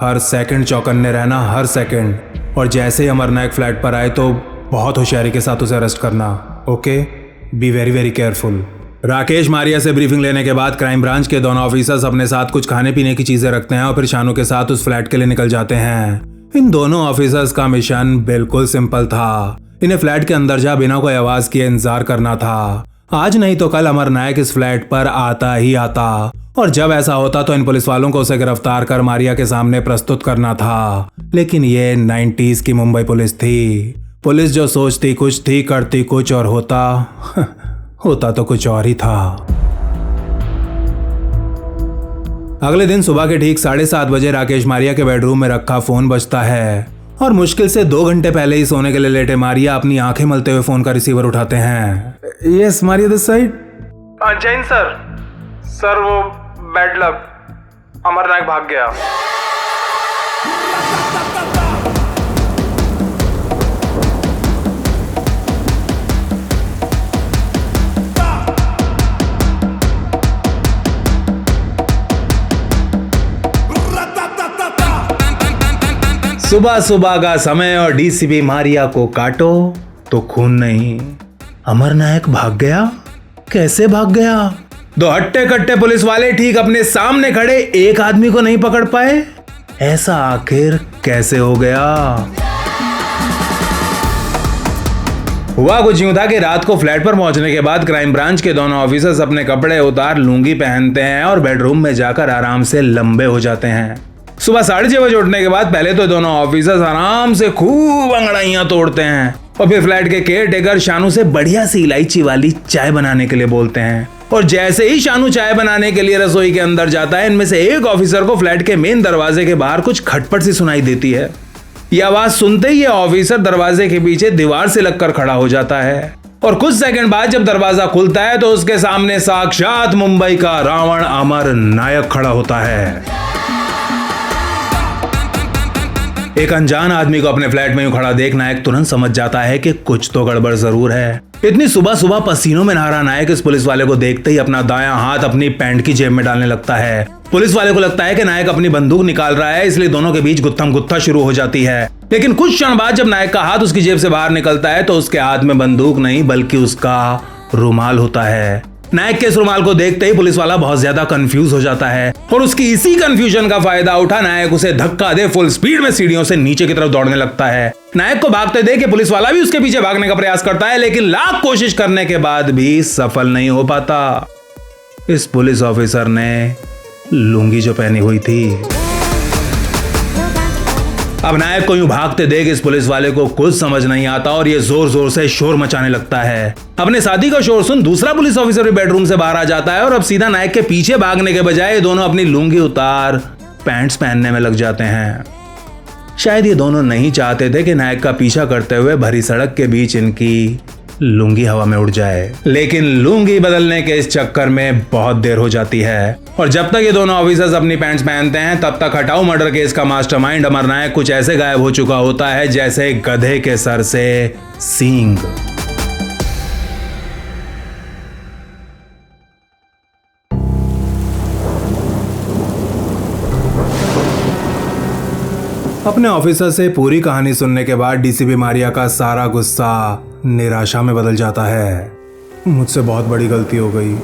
हर सेकंड चौकन्ने रहना, हर सेकंड। और जैसे ही अमर नायक फ्लैट पर आए तो बहुत होशियारी के साथ उसे अरेस्ट करना। Okay, be very very careful. Rakesh Maria से ब्रीफिंग लेने के बाद क्राइम ब्रांच के दोनों ऑफिसर्स अपने साथ कुछ खाने पीने की चीजें रखते हैं और फिर शानू के साथ उस फ्लैट के लिए निकल जाते हैं। इन दोनों ऑफिसर्स का मिशन बिल्कुल सिंपल था। इन्हें फ्लैट के अंदर जा बिना कोई आवाज किए इंतजार करना था। आज नहीं तो कल अमर नायक इस फ्लैट पर आता ही आता और जब ऐसा होता तो इन पुलिस वालों को उसे गिरफ्तार कर मारिया के सामने प्रस्तुत करना था। लेकिन ये 90s की मुंबई पुलिस थी। पुलिस जो सोचती कुछ थी, करती कुछ और होता तो कुछ और ही था। अगले दिन सुबह के ठीक 7:30 बजे राकेश मारिया के बेडरूम में रखा फोन बजता है और मुश्किल से 2 घंटे पहले ही सोने के लिए लेटे मारिया अपनी आंखें मलते हुए फोन का रिसीवर उठाते हैं। Yes Maria this side. Jain sir वो बैड लक, अमर नायक भाग गया। सुबह सुबह का समय और डीसीपी मारिया को काटो तो खून नहीं। अमर नायक भाग गया? कैसे भाग गया? 2 हट्टे कट्टे पुलिस वाले ठीक अपने सामने खड़े एक आदमी को नहीं पकड़ पाए। ऐसा आखिर कैसे हो गया? हुआ कुछ यूं था कि रात को फ्लैट पर पहुंचने के बाद क्राइम ब्रांच के दोनों ऑफिसर्स अपने कपड़े उतार लुंगी पहनते हैं और बेडरूम में जाकर आराम से लंबे हो जाते हैं। सुबह 6:30 बजे उठने के बाद पहले तो दोनों ऑफिसर्स आराम से खूब अंगड़ाइयां तोड़ते हैं और फिर फ्लैट के केयर टेकर शानू से बढ़िया सी इलायची वाली चाय बनाने के लिए बोलते हैं। और जैसे ही शानू चाय बनाने के लिए रसोई के अंदर जाता है, इनमें से एक ऑफिसर को फ्लैट के मेन दरवाजे के बाहर कुछ खटपट सी सुनाई देती है। यह आवाज सुनते ही यह ऑफिसर दरवाजे के पीछे दीवार से लगकर खड़ा हो जाता है और कुछ सेकंड बाद जब दरवाजा खुलता है तो उसके सामने साक्षात मुंबई का रावण अमर नायक खड़ा होता है। एक अनजान आदमी को अपने फ्लैट में यूं खड़ा देख नायक तुरंत समझ जाता है कि कुछ तो गड़बड़ जरूर है। इतनी सुबह सुबह पसीनों में नहा रहा नायक इस पुलिस वाले को देखते ही अपना दायां हाथ अपनी पैंट की जेब में डालने लगता है। पुलिस वाले को लगता है कि नायक अपनी बंदूक निकाल रहा है, इसलिए दोनों के बीच गुत्थम गुत्था शुरू हो जाती है। लेकिन कुछ क्षण बाद जब नायक का हाथ उसकी जेब से बाहर निकलता है तो उसके हाथ में बंदूक नहीं बल्कि उसका रुमाल होता है। नायक के इस रुमाल को देखते ही पुलिस वाला बहुत ज्यादा कंफ्यूज हो जाता है और उसकी इसी कंफ्यूजन का फायदा उठा नायक उसे धक्का दे फुल स्पीड में सीढ़ियों से नीचे की तरफ दौड़ने लगता है। नायक को भागते देख के पुलिस वाला भी उसके पीछे भागने का प्रयास करता है, लेकिन लाख कोशिश करने के बाद भी सफल नहीं हो पाता। इस पुलिस ऑफिसर ने लुंगी जो पहनी हुई थी। अब नायक को यूं भागते देख इस पुलिस वाले को कुछ समझ नहीं आता और ये जोर जोर से शोर मचाने लगता है। अपने साथी का शोर सुन दूसरा पुलिस ऑफिसर भी बेडरूम से बाहर आ जाता है और अब सीधा नायक के पीछे भागने के बजाय दोनों अपनी लुंगी उतार पैंट्स पहनने में लग जाते हैं। शायद ये दोनों नहीं चाहते थे कि नायक का पीछा करते हुए भरी सड़क के बीच इनकी लुंगी हवा में उड़ जाए, लेकिन लुंगी बदलने के इस चक्कर में बहुत देर हो जाती है और जब तक ये दोनों ऑफिसर्स अपनी पैंट्स पहनते हैं तब तक हटाओ मर्डर केस का मास्टरमाइंड अमर नायक कुछ ऐसे गायब हो चुका होता है जैसे गधे के सर से सींग। अपने ऑफिसर से पूरी कहानी सुनने के बाद डीसीपी मारिया का सारा गुस्सा निराशा में बदल जाता है। मुझसे बहुत बड़ी गलती हो गई,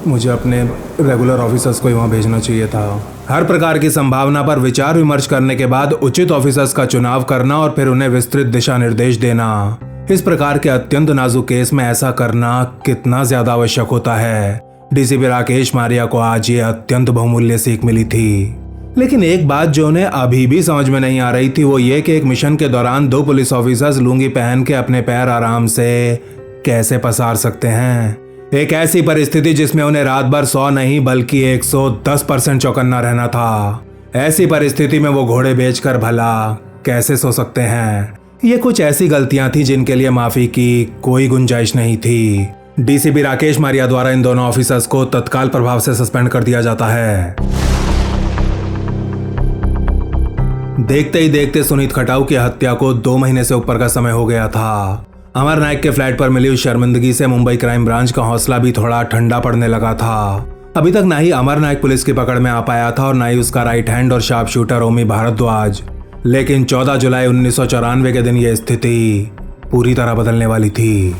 मुझे अपने रेगुलर ऑफिसर्स को वहाँ भेजना चाहिए था। हर प्रकार की संभावना पर विचार विमर्श करने के बाद उचित ऑफिसर्स का चुनाव करना और फिर उन्हें विस्तृत दिशा निर्देश देना, इस प्रकार के अत्यंत नाजुक केस में ऐसा करना कितना ज्यादा आवश्यक होता है। डीसीपी राकेश मारिया को आज ये अत्यंत बहुमूल्य सीख मिली थी। लेकिन एक बात जो उन्हें अभी भी समझ में नहीं आ रही थी वो ये कि एक मिशन के दौरान दो पुलिस ऑफिसर्स लुंगी पहन के अपने पैर आराम से कैसे पसार सकते हैं। एक ऐसी परिस्थिति जिसमें उन्हें रात भर 100 नहीं बल्कि 110% चौकन्ना रहना था। ऐसी परिस्थिति में वो घोड़े बेचकर भला कैसे सो सकते हैं। ये कुछ ऐसी गलतियां थी जिनके लिए माफी की कोई गुंजाइश नहीं थी। डीसीपी राकेश मारिया द्वारा इन दोनों ऑफिसर्स को तत्काल प्रभाव से सस्पेंड कर दिया जाता है। देखते ही देखते सुनीत खटाऊ की हत्या को 2 महीने से ऊपर का समय हो गया था। अमर नायक के फ्लैट पर मिली उस शर्मिंदगी से मुंबई क्राइम ब्रांच का हौसला भी थोड़ा ठंडा पड़ने लगा था। अभी तक ना ही अमर नायक पुलिस की पकड़ में आ पाया था और ना ही उसका राइट हैंड और शार्प शूटर ओमी भारद्वाज। लेकिन 14 जुलाई 1994 के दिन यह स्थिति पूरी तरह बदलने वाली थी।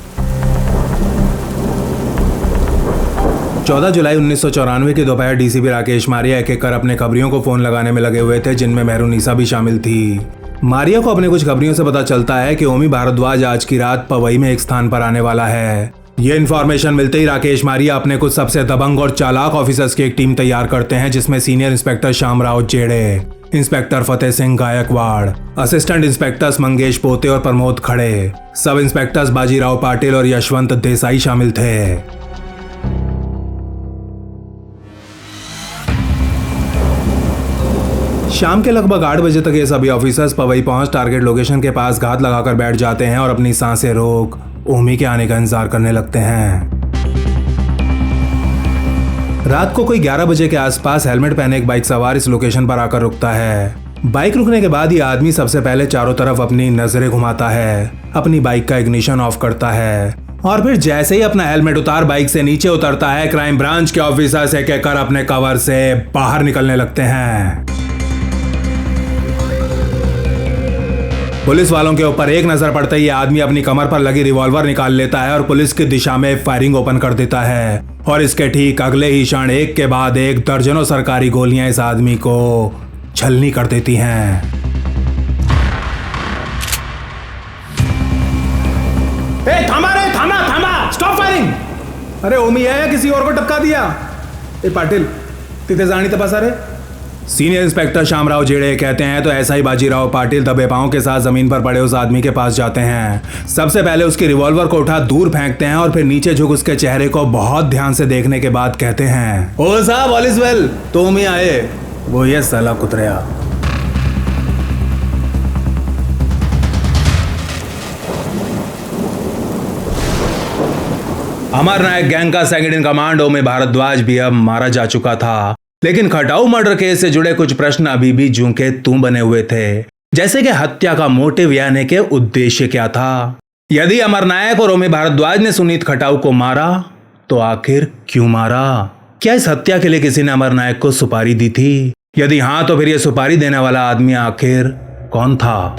14 जुलाई 1994 की दोपहर डीसीपी राकेश मारिया एक एक कर अपने खबरियों को फोन लगाने में लगे हुए थे, जिनमें मेहरुनिसा भी शामिल थी। मारिया को अपने कुछ खबरियों से पता चलता है कि ओमी भारद्वाज आज की रात पवई में एक स्थान पर आने वाला है। ये इन्फॉर्मेशन मिलते ही राकेश मारिया अपने कुछ सबसे दबंग और चालाक ऑफिसर्स की एक टीम तैयार करते हैं, जिसमें सीनियर इंस्पेक्टर श्यामराव जेड़े, inspector Fateh Singh Gaekwad, assistant inspectors Mangesh पोते और प्रमोद खड़े, सब इंस्पेक्टर्स बाजीराव पाटिल और यशवंत देसाई शामिल थे। शाम के लगभग 8 बजे तक ये सभी ऑफिसर्स पवई पहुंच टारगेट लोकेशन के पास घात लगाकर बैठ जाते हैं और अपनी सांसें रोक ओमी के आने का इंतजार करने लगते हैं। रात को कोई 11 बजे के आसपास हेलमेट पहने एक बाइक सवार इस लोकेशन पर आकर रुकता है। बाइक रुकने के बाद ये आदमी सबसे पहले चारों तरफ अपनी नजरें घुमाता है, अपनी बाइक का इग्निशन ऑफ करता है और फिर जैसे ही अपना हेलमेट उतार बाइक से नीचे उतरता है, क्राइम ब्रांच के ऑफिसर्स एक एक कर अपने कवर से बाहर निकलने लगते हैं। पुलिस वालों के ऊपर एक नजर पड़ते ही आदमी अपनी कमर पर लगी रिवॉल्वर निकाल लेता है और पुलिस की दिशा में फायरिंग ओपन कर देता है और इसके ठीक अगले ही क्षण एक के बाद एक दर्जनों सरकारी गोलियां इस आदमी को छलनी कर देती हैं। थामा स्टॉप फायरिंग। अरे ओमी है या किसी और को टपका दिया? ए पाटिल तिथे जाणी तपासा रे। सीनियर इंस्पेक्टर शामराव जेड़े कहते हैं तो ऐसा ही बाजीराव पाटिल दबे पांव के साथ जमीन पर पड़े उस आदमी के पास जाते हैं। सबसे पहले उसकी रिवॉल्वर को उठा दूर फेंकते हैं और फिर नीचे झुक उसके चेहरे को बहुत ध्यान से देखने के बाद कहते हैं, ओ साहब ऑल इज वेल, तुम ही आए। वो ये साला कुतरिया। अमर नायक गैंग का सेकंड इन कमांड ओमे भारद्वाज भी अब मारा जा चुका था, लेकिन खटाऊ मर्डर केस से जुड़े कुछ प्रश्न अभी भी जूं के तूं बने हुए थे, जैसे कि हत्या का मोटिव यानी के उद्देश्य क्या था। यदि अमर नायक और ओमे भारद्वाज ने सुनीत खटाऊ को मारा तो आखिर क्यों मारा? क्या इस हत्या के लिए किसी ने अमर नायक को सुपारी दी थी? यदि हां तो फिर यह सुपारी देने वाला आदमी आखिर कौन था?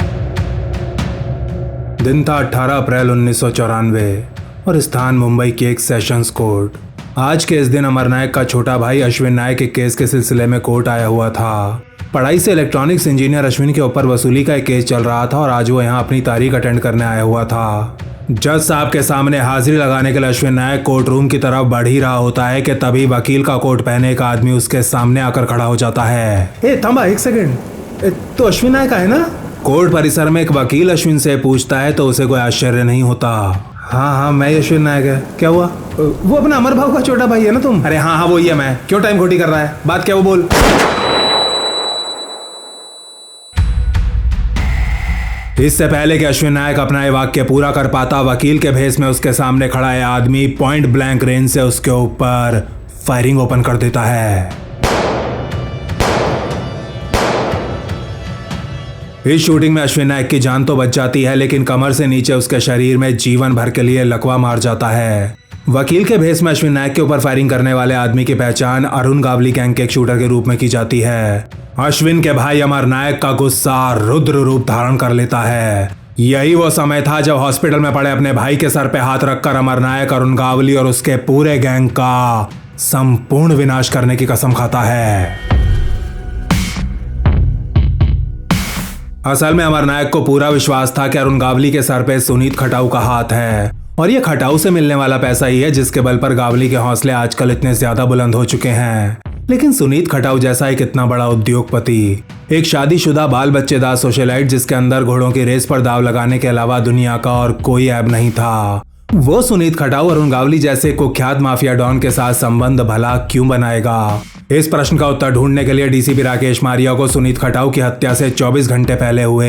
दिन था 18 अप्रैल 1994 और स्थान मुंबई के एक सेशंस कोर्ट। आज के इस दिन अमर नायक का छोटा भाई अश्विन नायक के केस के सिलसिले में कोर्ट आया हुआ था। पढ़ाई से इलेक्ट्रॉनिक्स इंजीनियर अश्विन के ऊपर वसूली का एक केस चल रहा था और आज वो यहाँ अपनी तारीख अटेंड करने आया हुआ था। जज साहब के सामने हाजिरी लगाने के लिए अश्विन नायक कोर्ट रूम की तरफ बढ़ ही रहा होता है कि तभी वकील का कोट पहने एक आदमी उसके सामने आकर खड़ा हो जाता है। ए थमा एक सेकंड, तो अश्विन नायक है ना? कोर्ट परिसर में एक वकील अश्विन से पूछता है तो उसे कोई आश्चर्य नहीं होता। हाँ मैं अश्विन नायक है। क्या हुआ? वो अपना अमर भाव का छोटा भाई है ना तुम? अरे हाँ वो ही है मैं। क्यों टाइम खोटी कर रहा है? बात क्या वो बोल। इससे पहले कि अश्विन नायक अपना ये वाक्य पूरा कर पाता, वकील के भेस में उसके सामने खड़ा है आदमी पॉइंट ब्लैंक रेंज से उसके ऊपर फायरिंग ओपन कर देता है। इस शूटिंग में अश्विन नायक की जान तो बच जाती है, लेकिन कमर से नीचे उसके शरीर में जीवन भर के लिए लकवा मार जाता है। वकील के भेस में अश्विन नायक के ऊपर फायरिंग करने वाले आदमी की पहचान अरुण गावली गैंग के एक शूटर के रूप में की जाती है। अश्विन के भाई अमर नायक का गुस्सा रुद्र रूप धारण कर लेता है। यही वो समय था जब हॉस्पिटल में पड़े अपने भाई के सर पे हाथ रखकर अमर नायक अरुण गावली और उसके पूरे गैंग का संपूर्ण विनाश करने की कसम खाता है। असल में अमर नायक को पूरा विश्वास था कि अरुण गावली के सर पे सुनीत खटाऊ का हाथ है और ये खटाऊ से मिलने वाला पैसा ही है जिसके बल पर गावली के हौसले आजकल इतने ज्यादा बुलंद हो चुके हैं। लेकिन सुनीत खटाऊ जैसा एक इतना बड़ा उद्योगपति, एक शादीशुदा बाल बच्चेदार सोशलाइट जिसके अंदर घोड़ों की रेस पर दाव लगाने के अलावा दुनिया का और कोई ऐब नहीं था, वो सुनीत खटाऊ अरुण गावली जैसे कुख्यात माफिया डॉन के साथ संबंध भला क्यों बनाएगा? इस प्रश्न का उत्तर ढूंढने के लिए डीसीपी राकेश मारिया को सुनीत खटाऊ की हत्या से 24 घंटे पहले हुए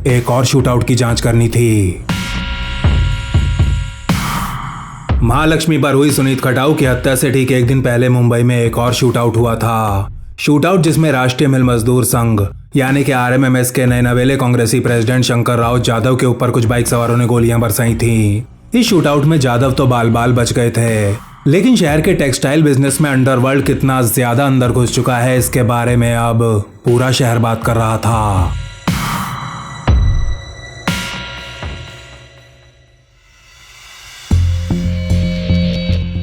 एक और शूटआउट की जांच करनी थी। महालक्ष्मी पर हुई सुनीत खटाऊ की हत्या से ठीक एक दिन पहले मुंबई में एक और शूटआउट हुआ था। शूटआउट जिसमें राष्ट्रीय मिल मजदूर संघ यानी कि आरएमएमएस के नए नवेले कांग्रेसी प्रेसिडेंट शंकर राव जाधव के ऊपर कुछ बाइक सवारों ने गोलियां बरसाई थी। इस शूटआउट में जाधव तो बाल बाल बच गए थे, लेकिन शहर के टेक्सटाइल बिजनेस में अंडरवर्ल्ड कितना ज्यादा अंदर घुस चुका है इसके बारे में अब पूरा शहर बात कर रहा था।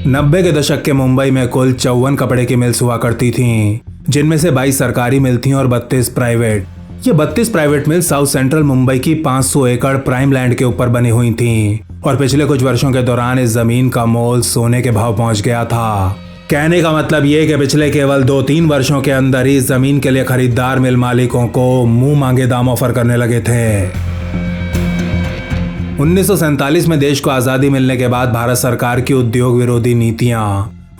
नब्बे के दशक के मुंबई में कुल 54 कपड़े की मिल्स हुआ करती थीं, जिनमें से 22 सरकारी मिल थीं और 32 प्राइवेट। ये 32 प्राइवेट मिल साउथ सेंट्रल मुंबई की 500 एकड़ प्राइम लैंड के ऊपर बनी हुई थीं और पिछले कुछ वर्षों के दौरान इस जमीन का मोल सोने के भाव पहुंच गया था। कहने का मतलब ये कि पिछले केवल 2-3 वर्षों के अंदर ही जमीन के लिए खरीदार मिल मालिकों को मुंह मांगे दाम ऑफर करने लगे थे। 1947 में देश को आजादी मिलने के बाद भारत सरकार की उद्योग विरोधी नीतियां,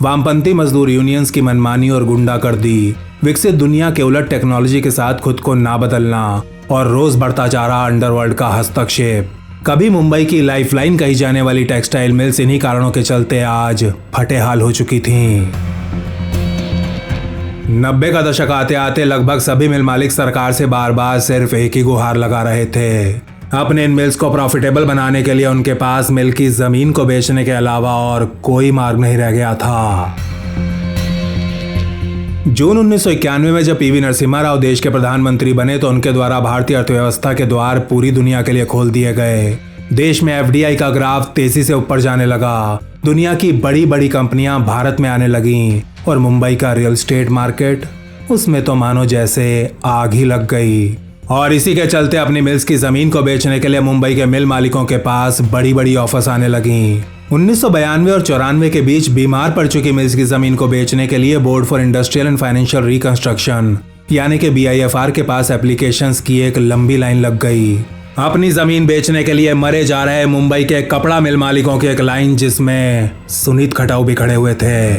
वामपंथी मजदूर यूनियंस की मनमानी और गुंडागर्दी, विकसित दुनिया के उलट टेक्नोलॉजी के साथ खुद को ना बदलना और रोज बढ़ता जा रहा अंडरवर्ल्ड का हस्तक्षेप, कभी मुंबई की लाइफलाइन कही जाने वाली टेक्सटाइल मिल्स इन्हीं कारणों के चलते आज फटे हाल हो चुकी थीं। 90 का दशक आते आते लगभग सभी मिल मालिक सरकार से बार बार सिर्फ एक ही गुहार लगा रहे थे। अपने इन मिल्स को प्रॉफिटेबल बनाने के लिए उनके पास मिल की जमीन को बेचने के अलावा और कोई मार्ग नहीं रह गया था। जून 1991 में जब पीवी नरसिम्हा राव देश के प्रधानमंत्री बने तो उनके द्वारा भारतीय अर्थव्यवस्था के द्वार पूरी दुनिया के लिए खोल दिए गए। देश में एफडीआई का ग्राफ तेजी से ऊपर जाने लगा, दुनिया की बड़ी बड़ी कंपनियां भारत में आने लगीं और मुंबई का रियल एस्टेट मार्केट उसमें तो मानो जैसे आग ही लग गई। और इसी के चलते अपनी मिल्स की जमीन को बेचने के लिए मुंबई के मिल मालिकों के पास बड़ी बड़ी ऑफर्स आने लगी। 1992 और 94 के बीच बीमार पड़ चुकी मिल्स की जमीन को बेचने के लिए board for industrial and financial reconstruction यानी कि BIFR के पास एप्लीकेशंस की एक लंबी लाइन लग गई। अपनी जमीन बेचने के लिए मरे जा रहे मुंबई के कपड़ा मिल मालिकों की एक लाइन, जिसमें सुनीत खटाऊ भी खड़े हुए थे।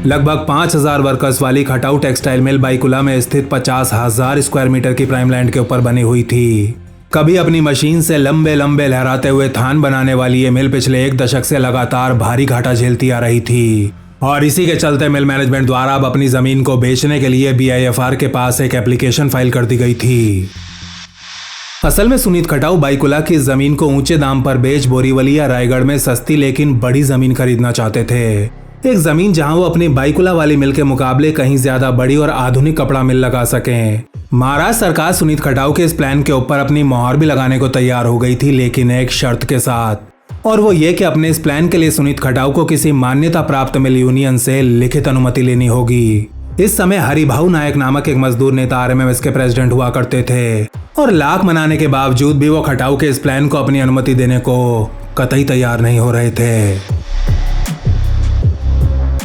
लगभग 5000 वर्कर्स वाली खटाऊ टेक्सटाइल मिल बाईकुला में स्थित 50,000 स्क्वायर मीटर की प्राइम लैंड के ऊपर बनी हुई थी। कभी अपनी मशीन से लंबे लंबे लहराते हुए थान बनाने वाली ये मिल पिछले 1 दशक से लगातार भारी घाटा झेलती आ रही थी, और इसी के चलते मिल मैनेजमेंट द्वारा अब अपनी जमीन को बेचने के लिए BIFR के पास एक एप्लीकेशन फाइल कर दी गई थी। असल में सुनीत खटाऊ बाईकुला की जमीन को ऊंचे दाम पर बेच बोरीवली या रायगढ़ में सस्ती लेकिन बड़ी जमीन खरीदना चाहते थे। एक जमीन जहां वो अपनी बाईकुला वाली मिल के मुकाबले कहीं ज्यादा बड़ी और आधुनिक कपड़ा मिल लगा सकें। महाराष्ट्र सरकार सुनीत खटाऊ के इस प्लान के ऊपर अपनी मोहर भी लगाने को तैयार हो गई थी, लेकिन एक शर्त के साथ, और वो ये कि अपने इस प्लान के लिए सुनीत खटाऊ को किसी मान्यता प्राप्त मिल यूनियन से लिखित अनुमति लेनी होगी। इस समय हरिभाऊ नायक नामक एक मजदूर नेता RMMS के प्रेसिडेंट हुआ करते थे, और लाख मनाने के बावजूद भी वो खटाऊ के इस प्लान को अपनी अनुमति देने को कतई तैयार नहीं हो रहे थे।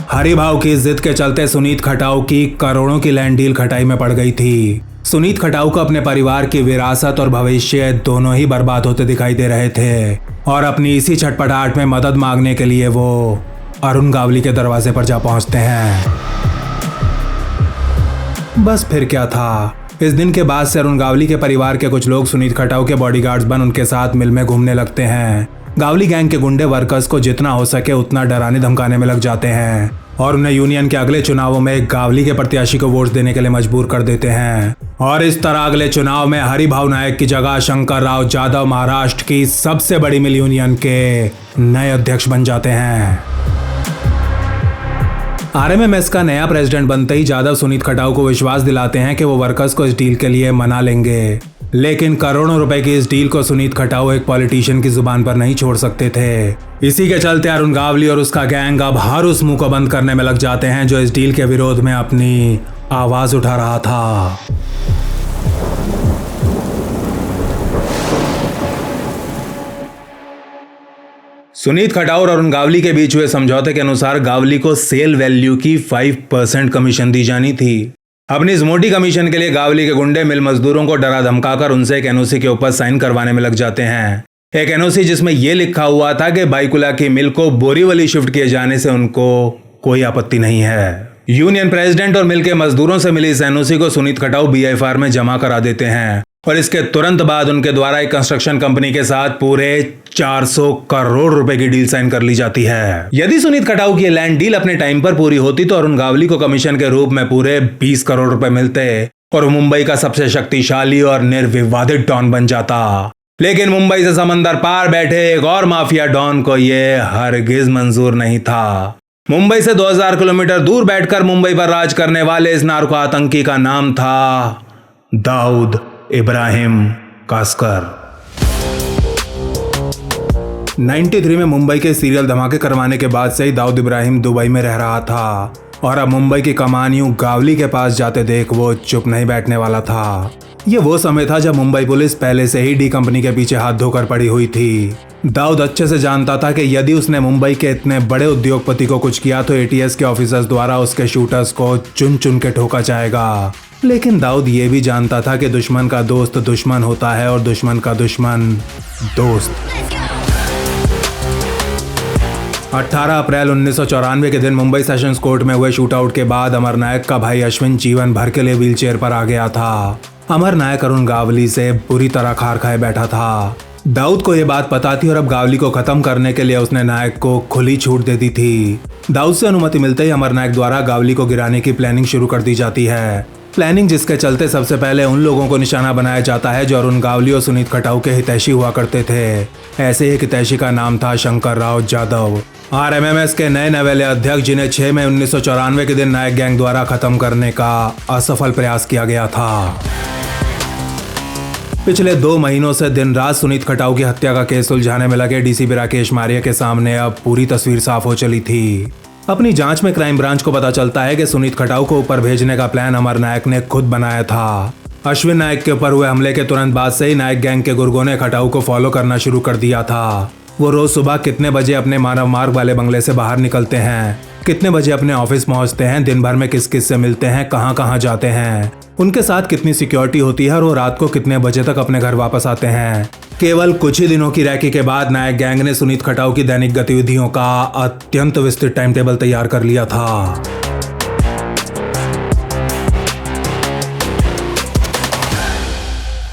हरिभाऊ की जिद के चलते सुनीत खटाऊ की करोड़ों की लैंड डील खटाई में पड़ गई थी। सुनीत खटाऊ को अपने परिवार की विरासत और भविष्य दोनों ही बर्बाद होते दिखाई दे रहे थे, और अपनी इसी छटपटाहट में मदद मांगने के लिए वो अरुण गावली के दरवाजे पर जा पहुंचते हैं। बस फिर क्या था, इस दिन के बाद से अरुण गावली के परिवार के कुछ लोग सुनीत खटाऊ के बॉडीगार्ड्स बन उनके साथ मिल में घूमने लगते हैं। गावली गैंग के गुंडे वर्कर्स को जितना हो सके उतना डराने धमकाने में लग जाते हैं, और उन्हें यूनियन के अगले चुनावों में गावली के प्रत्याशी को वोट देने के लिए मजबूर कर देते हैं। और इस तरह अगले चुनाव में हरिभाऊ नायक की जगह शंकर राव जाधव महाराष्ट्र की सबसे बड़ी मिल यूनियन के नए अध्यक्ष बन जाते हैं। RMMS का नया प्रेसिडेंट बनते ही जाधव सुनीत खटाऊ को विश्वास दिलाते हैं कि वो वर्कर्स को इस डील के लिए मना लेंगे, लेकिन करोड़ों रुपए की इस डील को सुनीत खटाऊ एक पॉलिटिशियन की जुबान पर नहीं छोड़ सकते थे। इसी के चलते अरुण गावली और उसका गैंग अब हर उस मुंह को बंद करने में लग जाते हैं जो इस डील के विरोध में अपनी आवाज उठा रहा था। सुनीत खटाऊ और अरुण गावली के बीच हुए समझौते के अनुसार गावली को सेल वैल्यू की 5% कमीशन दी जानी थी। अपनी इस मोटी कमीशन के लिए गावली के गुंडे मिल मजदूरों को डरा धमकाकर उनसे एक NOC के ऊपर साइन करवाने में लग जाते हैं। एक NOC जिसमें यह लिखा हुआ था कि बाईकुला की मिल को बोरीवली शिफ्ट किए जाने से उनको कोई आपत्ति नहीं है। यूनियन प्रेसिडेंट और मिल के मजदूरों से मिली इस NOC को सुनीत खटाऊ BIFR में जमा करा देते हैं, और इसके तुरंत बाद उनके द्वारा एक कंस्ट्रक्शन कंपनी के साथ पूरे 400 करोड़ रुपए की डील साइन कर ली जाती है। यदि सुनीत खटाऊ की लैंड डील अपने टाइम पर पूरी होती तो अरुण गावली को कमीशन के रूप में पूरे 20 करोड़ रुपए मिलते और मुंबई का सबसे शक्तिशाली और निर्विवादित डॉन बन जाता। लेकिन मुंबई से समंदर पार बैठे एक और माफिया डॉन को यह हरगिज मंजूर नहीं था। मुंबई से 2000 किलोमीटर दूर बैठकर मुंबई पर राज करने वाले इस नार्को आतंकी का नाम था दाऊद इब्राहिम कास्कर। 93 में मुंबई के सीरियल धमाके करवाने के बाद से ही दाऊद इब्राहिम दुबई में रह रहा था, और अब मुंबई की कमान यूं गावली के पास जाते देख वो चुप नहीं बैठने वाला था। ये वो समय था जब मुंबई पुलिस पहले से ही डी कंपनी के पीछे हाथ धोकर पड़ी हुई थी। दाऊद अच्छे से जानता था कि यदि उसने मुंबई के इतने बड़े उद्योगपति को कुछ किया तो ATS के ऑफिसर्स द्वारा उसके शूटर्स को चुन चुन के ठोका जाएगा। लेकिन दाऊद ये भी जानता था कि दुश्मन का दोस्त दुश्मन होता है और दुश्मन का दुश्मन दोस्त। 18 अप्रैल 1994 के दिन मुंबई सेशंस कोर्ट में हुए शूटआउट के बाद अमर नायक का भाई अश्विन जीवन भर के लिए व्हीलचेयर पर आ गया था। अमर नायक अरुण गावली से बुरी तरह खार खाए बैठा था। दाऊद को यह बात पता थी और अब गावली को खत्म करने के लिए उसने नायक को खुली छूट दे दी थी। दाऊद से अनुमति मिलते ही अमर नायक द्वारा गावली को गिराने की प्लानिंग शुरू कर दी जाती है। प्लानिंग जिसके चलते सबसे पहले उन लोगों को निशाना बनाया जाता है जो अरुण गावली और सुनीत खटाऊ के हितैषी हुआ करते थे। ऐसे ही हितैषी का नाम था शंकर राव जाधव, RMMS के नए नवेले अध्यक्ष, जिन्हें 6 मई 1994 के दिन नायक गैंग द्वारा खत्म करने का असफल प्रयास किया गया था। पिछले 2 महीनों से दिन रात सुनीत खटाऊ की हत्या का केस सुलझाने में लगे DCP राकेश मारिया के सामने अब पूरी तस्वीर साफ हो चली थी। अपनी जांच में क्राइम ब्रांच को पता चलता है कि सुनीत खटाऊ को ऊपर भेजने का प्लान अमर नायक ने खुद बनाया था। अश्विन नायक के ऊपर हुए हमले के तुरंत बाद से ही नायक गैंग के गुर्गों ने खटाऊ को फॉलो करना शुरू कर दिया था। वो रोज सुबह कितने बजे अपने मानव मार्ग वाले बंगले से बाहर निकलते हैं, कितने बजे अपने ऑफिस पहुंचते हैं, दिन भर में किस किस से मिलते हैं, कहां कहां जाते हैं, उनके साथ कितनी सिक्योरिटी होती है और वो रात को कितने बजे तक अपने घर वापस आते हैं। केवल कुछ ही दिनों की रैकी के बाद नायक गैंग ने सुनीत खटाऊ की दैनिक गतिविधियों का अत्यंत विस्तृत टाइम टेबल तैयार कर लिया था।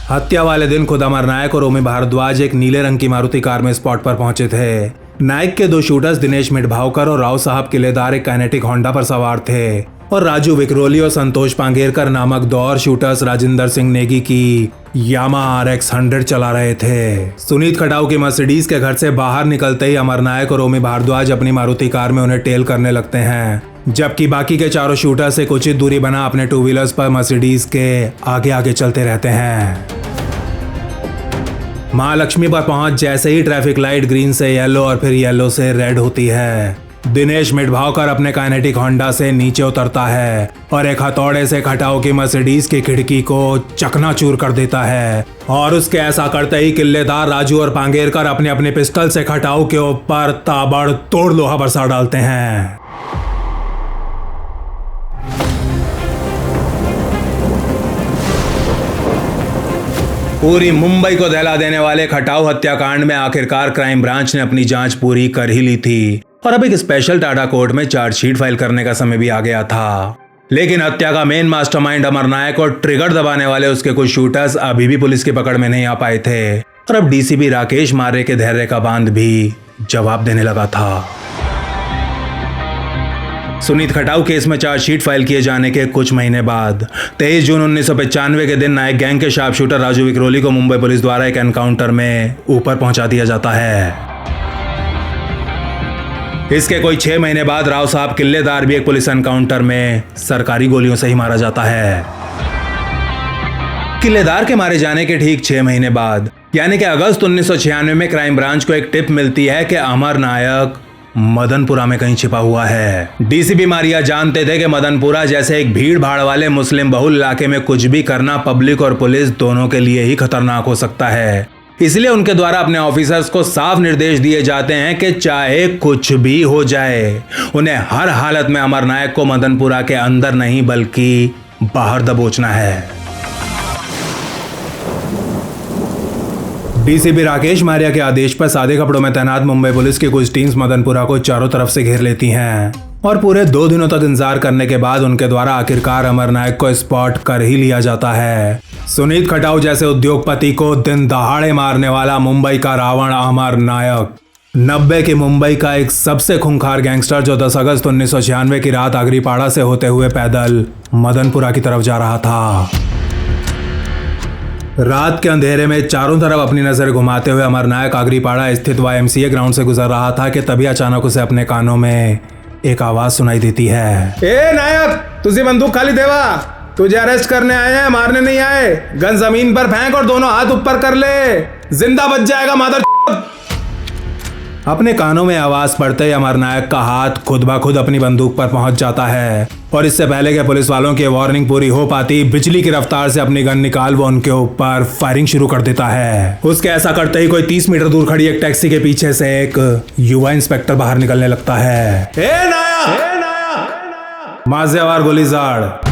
हत्या वाले दिन खुद अमर नायक और ओमी भारद्वाज एक नीले रंग की मारुति कार में स्पॉट पर पहुंचे थे। नायक के 2 शूटर्स दिनेश मिठभावकर और राव साहब किलेदार एक काइनेटिक होंडा पर सवार थे और राजू विक्रोली और संतोष पांगेरकर नामक 2 और शूटर्स राजिंदर सिंह नेगी की यामा RX 100 चला रहे थे। सुनीत खटाऊ की मर्सिडीज के घर से बाहर निकलते ही अमर नायक और ओमी भारद्वाज अपनी मारुति कार में उन्हें टेल करने लगते हैं, जबकि बाकी के 4 शूटर्स एक उचित दूरी बना अपने 2 व्हीलर्स पर मर्सिडीज के आगे आगे चलते रहते हैं। महालक्ष्मी पर पहुंच जैसे ही ट्रैफिक लाइट ग्रीन से येलो और फिर येलो से रेड होती है, दिनेश मिठभावकर अपने काइनेटिक होंडा से नीचे उतरता है और एक हथौड़े से खटाऊ की मर्सिडीज की खिड़की को चकनाचूर कर देता है और उसके ऐसा करते ही किल्लेदार राजू और पांगेरकर अपने अपने पिस्टल से खटाऊ के ऊपर ताबड़तोड़ लोहा बरसा डालते हैं। पूरी मुंबई को दहला देने वाले खटाऊ हत्याकांड में आखिरकार क्राइम ब्रांच ने अपनी जांच पूरी कर ही ली थी और अब एक स्पेशल टाडा कोर्ट में चार्जशीट फाइल करने का समय भी आ गया था। लेकिन हत्या का मेन मास्टरमाइंड अमर नायक और ट्रिगर दबाने वाले उसके कुछ शूटर्स अभी भी पुलिस की पकड़ में नहीं आ पाए थे और अब डीसीपी राकेश मारे के धैर्य का बांध भी जवाब देने लगा था। सुनीत खटाऊ केस में चार्जशीट फाइल किए जाने के कुछ महीने बाद 23 जून 1995 के दिन नायक गैंग के शार्प शूटर राजू विक्रोली को मुंबई पुलिस द्वारा एक एनकाउंटर में ऊपर पहुंचा दिया जाता है। इसके कोई 6 महीने बाद राव साहब किल्लेदार भी एक पुलिस एनकाउंटर में सरकारी गोलियों से ही मारा जाता है। किल्लेदार के मारे जाने के ठीक 6 महीने बाद यानी कि अगस्त 1996 में क्राइम ब्रांच को एक टिप मिलती है कि अमर नायक मदनपुरा में कहीं छिपा हुआ है। डीसीपी मारिया जानते थे कि मदनपुरा जैसे एक भीड़ भाड़ वाले मुस्लिम बहुल इलाके में कुछ भी करना पब्लिक और पुलिस दोनों के लिए ही खतरनाक हो सकता है, इसलिए उनके द्वारा अपने ऑफिसर्स को साफ निर्देश दिए जाते हैं कि चाहे कुछ भी हो जाए उन्हें हर हालत में अमर नायक को मदनपुरा के अंदर नहीं बल्कि बाहर दबोचना है। डीसीपी राकेश मारिया के आदेश पर सादे कपड़ों में तैनात मुंबई पुलिस की कुछ टीम्स मदनपुरा को चारों तरफ से घेर लेती हैं और पूरे 2 दिनों तक इंतजार करने के बाद उनके द्वारा आखिरकार अमर नायक को स्पॉट कर ही लिया जाता है। सुनीत खटाऊ जैसे उद्योगपति को दिन दहाड़े मारने वाला मुंबई का रावण अमर नायक 90 की मुंबई का एक सबसे खूंखार गैंगस्टर जो 10 अगस्त 1996 की रात आगरीपाड़ा से होते हुए पैदल मदनपुरा की तरफ जा रहा था। रात के अंधेरे में चारों तरफ अपनी नजर घुमाते हुए अमर नायक आगरीपाड़ा स्थित YMCA ग्राउंड से गुजर रहा था कि तभी अचानक उसे अपने कानों में एक आवाज सुनाई देती है। ए नायक, तुझे बंदूक खाली देवा, तुझे अरेस्ट करने आए हैं, मारने नहीं आए। गन जमीन पर फेंक और दोनों हाथ ऊपर कर ले, जिंदा बच जाएगा मादर। अपने कानों में आवाज पड़ते ही अमर नायक का हाथ खुद ब खुद अपनी बंदूक पर पहुंच जाता है और इससे पहले कि पुलिस वालों की वार्निंग पूरी हो पाती, बिजली की रफ्तार से अपनी गन निकाल वो उनके ऊपर फायरिंग शुरू कर देता है। उसके ऐसा करते ही कोई 30 मीटर दूर खड़ी एक टैक्सी के पीछे से एक युवा इंस्पेक्टर बाहर निकलने लगता है। ए नायक, माज़ेवार गोलीजाड़।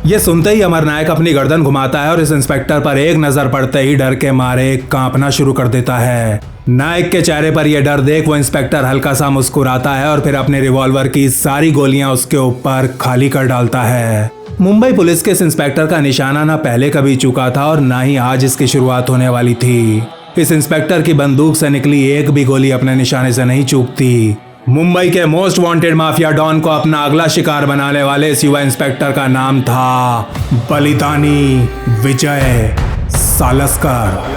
ये सुनते ही अमर नायक अपनी गर्दन घुमाता है और इस इंस्पेक्टर पर एक नजर पड़ते ही डर के मारे कांपना शुरू कर देता है। नायक के चेहरे पर यह डर देख वो इंस्पेक्टर हल्का सा मुस्कुराता है और फिर अपने रिवॉल्वर की सारी गोलियां उसके ऊपर खाली कर डालता है। मुंबई पुलिस के इस इंस्पेक्टर का निशाना ना पहले कभी चुका था और ना ही आज इसकी शुरुआत होने वाली थी। इस इंस्पेक्टर की बंदूक से निकली एक भी गोली अपने निशाने से नहीं चूकती। मुंबई के मोस्ट वांटेड माफिया डॉन को अपना अगला शिकार बनाने वाले इस युवा इंस्पेक्टर का नाम था बलिदानी विजय सालस्कर।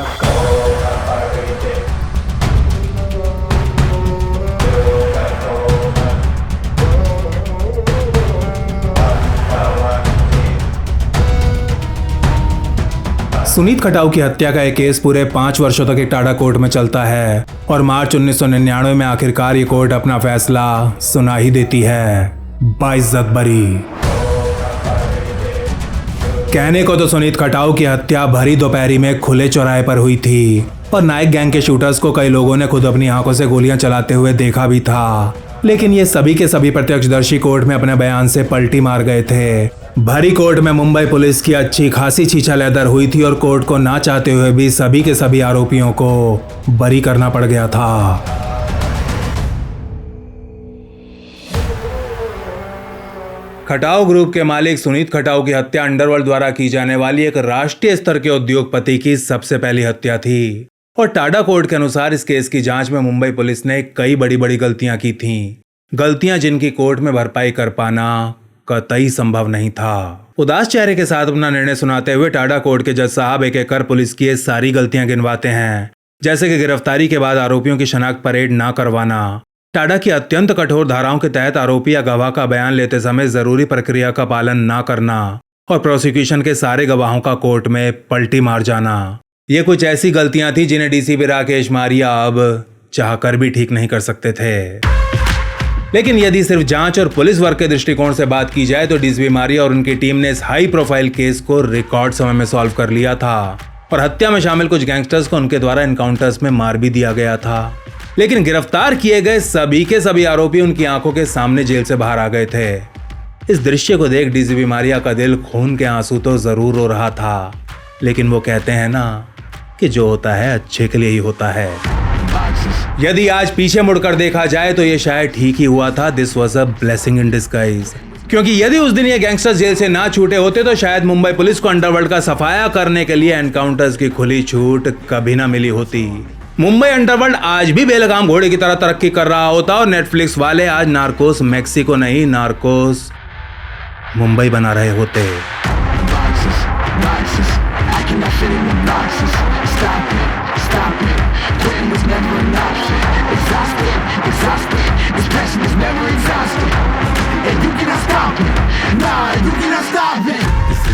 सुनीत खटाऊ की हत्या का एक केस पूरे 5 वर्षों तक एक टाडा कोर्ट में चलता है और मार्च 1999 में आखिरकार ये कोर्ट अपना फैसला सुना ही देती है, बाइज्जत बरी। कहने को तो सुनीत खटाऊ की हत्या भरी दोपहरी में खुले चौराहे पर हुई थी, और नायक गैंग के शूटर्स को कई लोगों ने खुद अपनी आंखों से गोलियां चलाते हुए देखा भी था। लेकिन ये सभी के सभी प्रत्यक्षदर्शी कोर्ट में अपने बयान से पलटी मार गए थे। भरी कोर्ट में मुंबई पुलिस की अच्छी खासी छीछा लेदर हुई थी और कोर्ट को ना चाहते हुए भी सभी के सभी आरोपियों को बरी करना पड़ गया था। खटाओ ग्रुप के मालिक सुनीत खटाओ की हत्या अंडरवर्ल्ड द्वारा की जाने वाली एक राष्ट्रीय स्तर के उद्योगपति की सबसे पहली हत्या थी और टाडा कोर्ट के अनुसार इस केस की जांच में मुंबई पुलिस ने कई बड़ी बड़ी गलतियां की थीं, गलतियां जिनकी कोर्ट में भरपाई कर पाना कतई संभव नहीं था। उदास चेहरे के साथ अपना निर्णय सुनाते हुए टाडा कोर्ट के जज साहब एक एक कर पुलिस की ये सारी गलतियां गिनवाते हैं, जैसे कि गिरफ्तारी के बाद आरोपियों की शनाख्त परेड ना करवाना, टाडा की अत्यंत कठोर धाराओं के तहत आरोपी या गवाह का बयान लेते समय जरूरी प्रक्रिया का पालन ना करना और प्रोसिक्यूशन के सारे गवाहों का कोर्ट में पलटी मार जाना। ये कुछ ऐसी गलतियां थी जिन्हें डीसीपी राकेश मारिया अब चाहकर भी ठीक नहीं कर सकते थे। लेकिन यदि सिर्फ जांच और पुलिस वर्क के दृष्टिकोण से बात की जाए तो डीसीपी मारिया और उनकी टीम ने इस हाई प्रोफाइल केस को रिकॉर्ड समय में सॉल्व कर लिया था और हत्या में शामिल कुछ गैंगस्टर्स को उनके द्वारा एनकाउंटर्स में मार भी दिया गया था। लेकिन गिरफ्तार किए गए सभी के सभी आरोपी उनकी आंखों के सामने जेल से बाहर आ गए थे। इस दृश्य को देख डीसीपी मारिया का दिल खून के आंसू तो जरूर रो रहा था, लेकिन वो कहते हैं ना कि जो होता है अच्छे के लिए ही होता है। यदि आज पीछे मुड़कर देखा जाए तो ये शायद ठीक ही हुआ था। This was a blessing in disguise, क्योंकि यदि उस दिन ये गैंगस्टर्स जेल से ना छूटे होते तो शायद मुंबई पुलिस को अंडरवर्ल्ड का सफाया करने के लिए एनकाउंटर्स की खुली छूट कभी ना मिली होती। मुंबई अंडरवर्ल्ड आज भी बेलगाम घोड़े की तरह तरक्की कर रहा होता और नेटफ्लिक्स वाले आज नार्कोस मैक्सिको नहीं, नार्कोस मुंबई बना रहे होते। And you cannot stop it. Nah, you cannot stop it.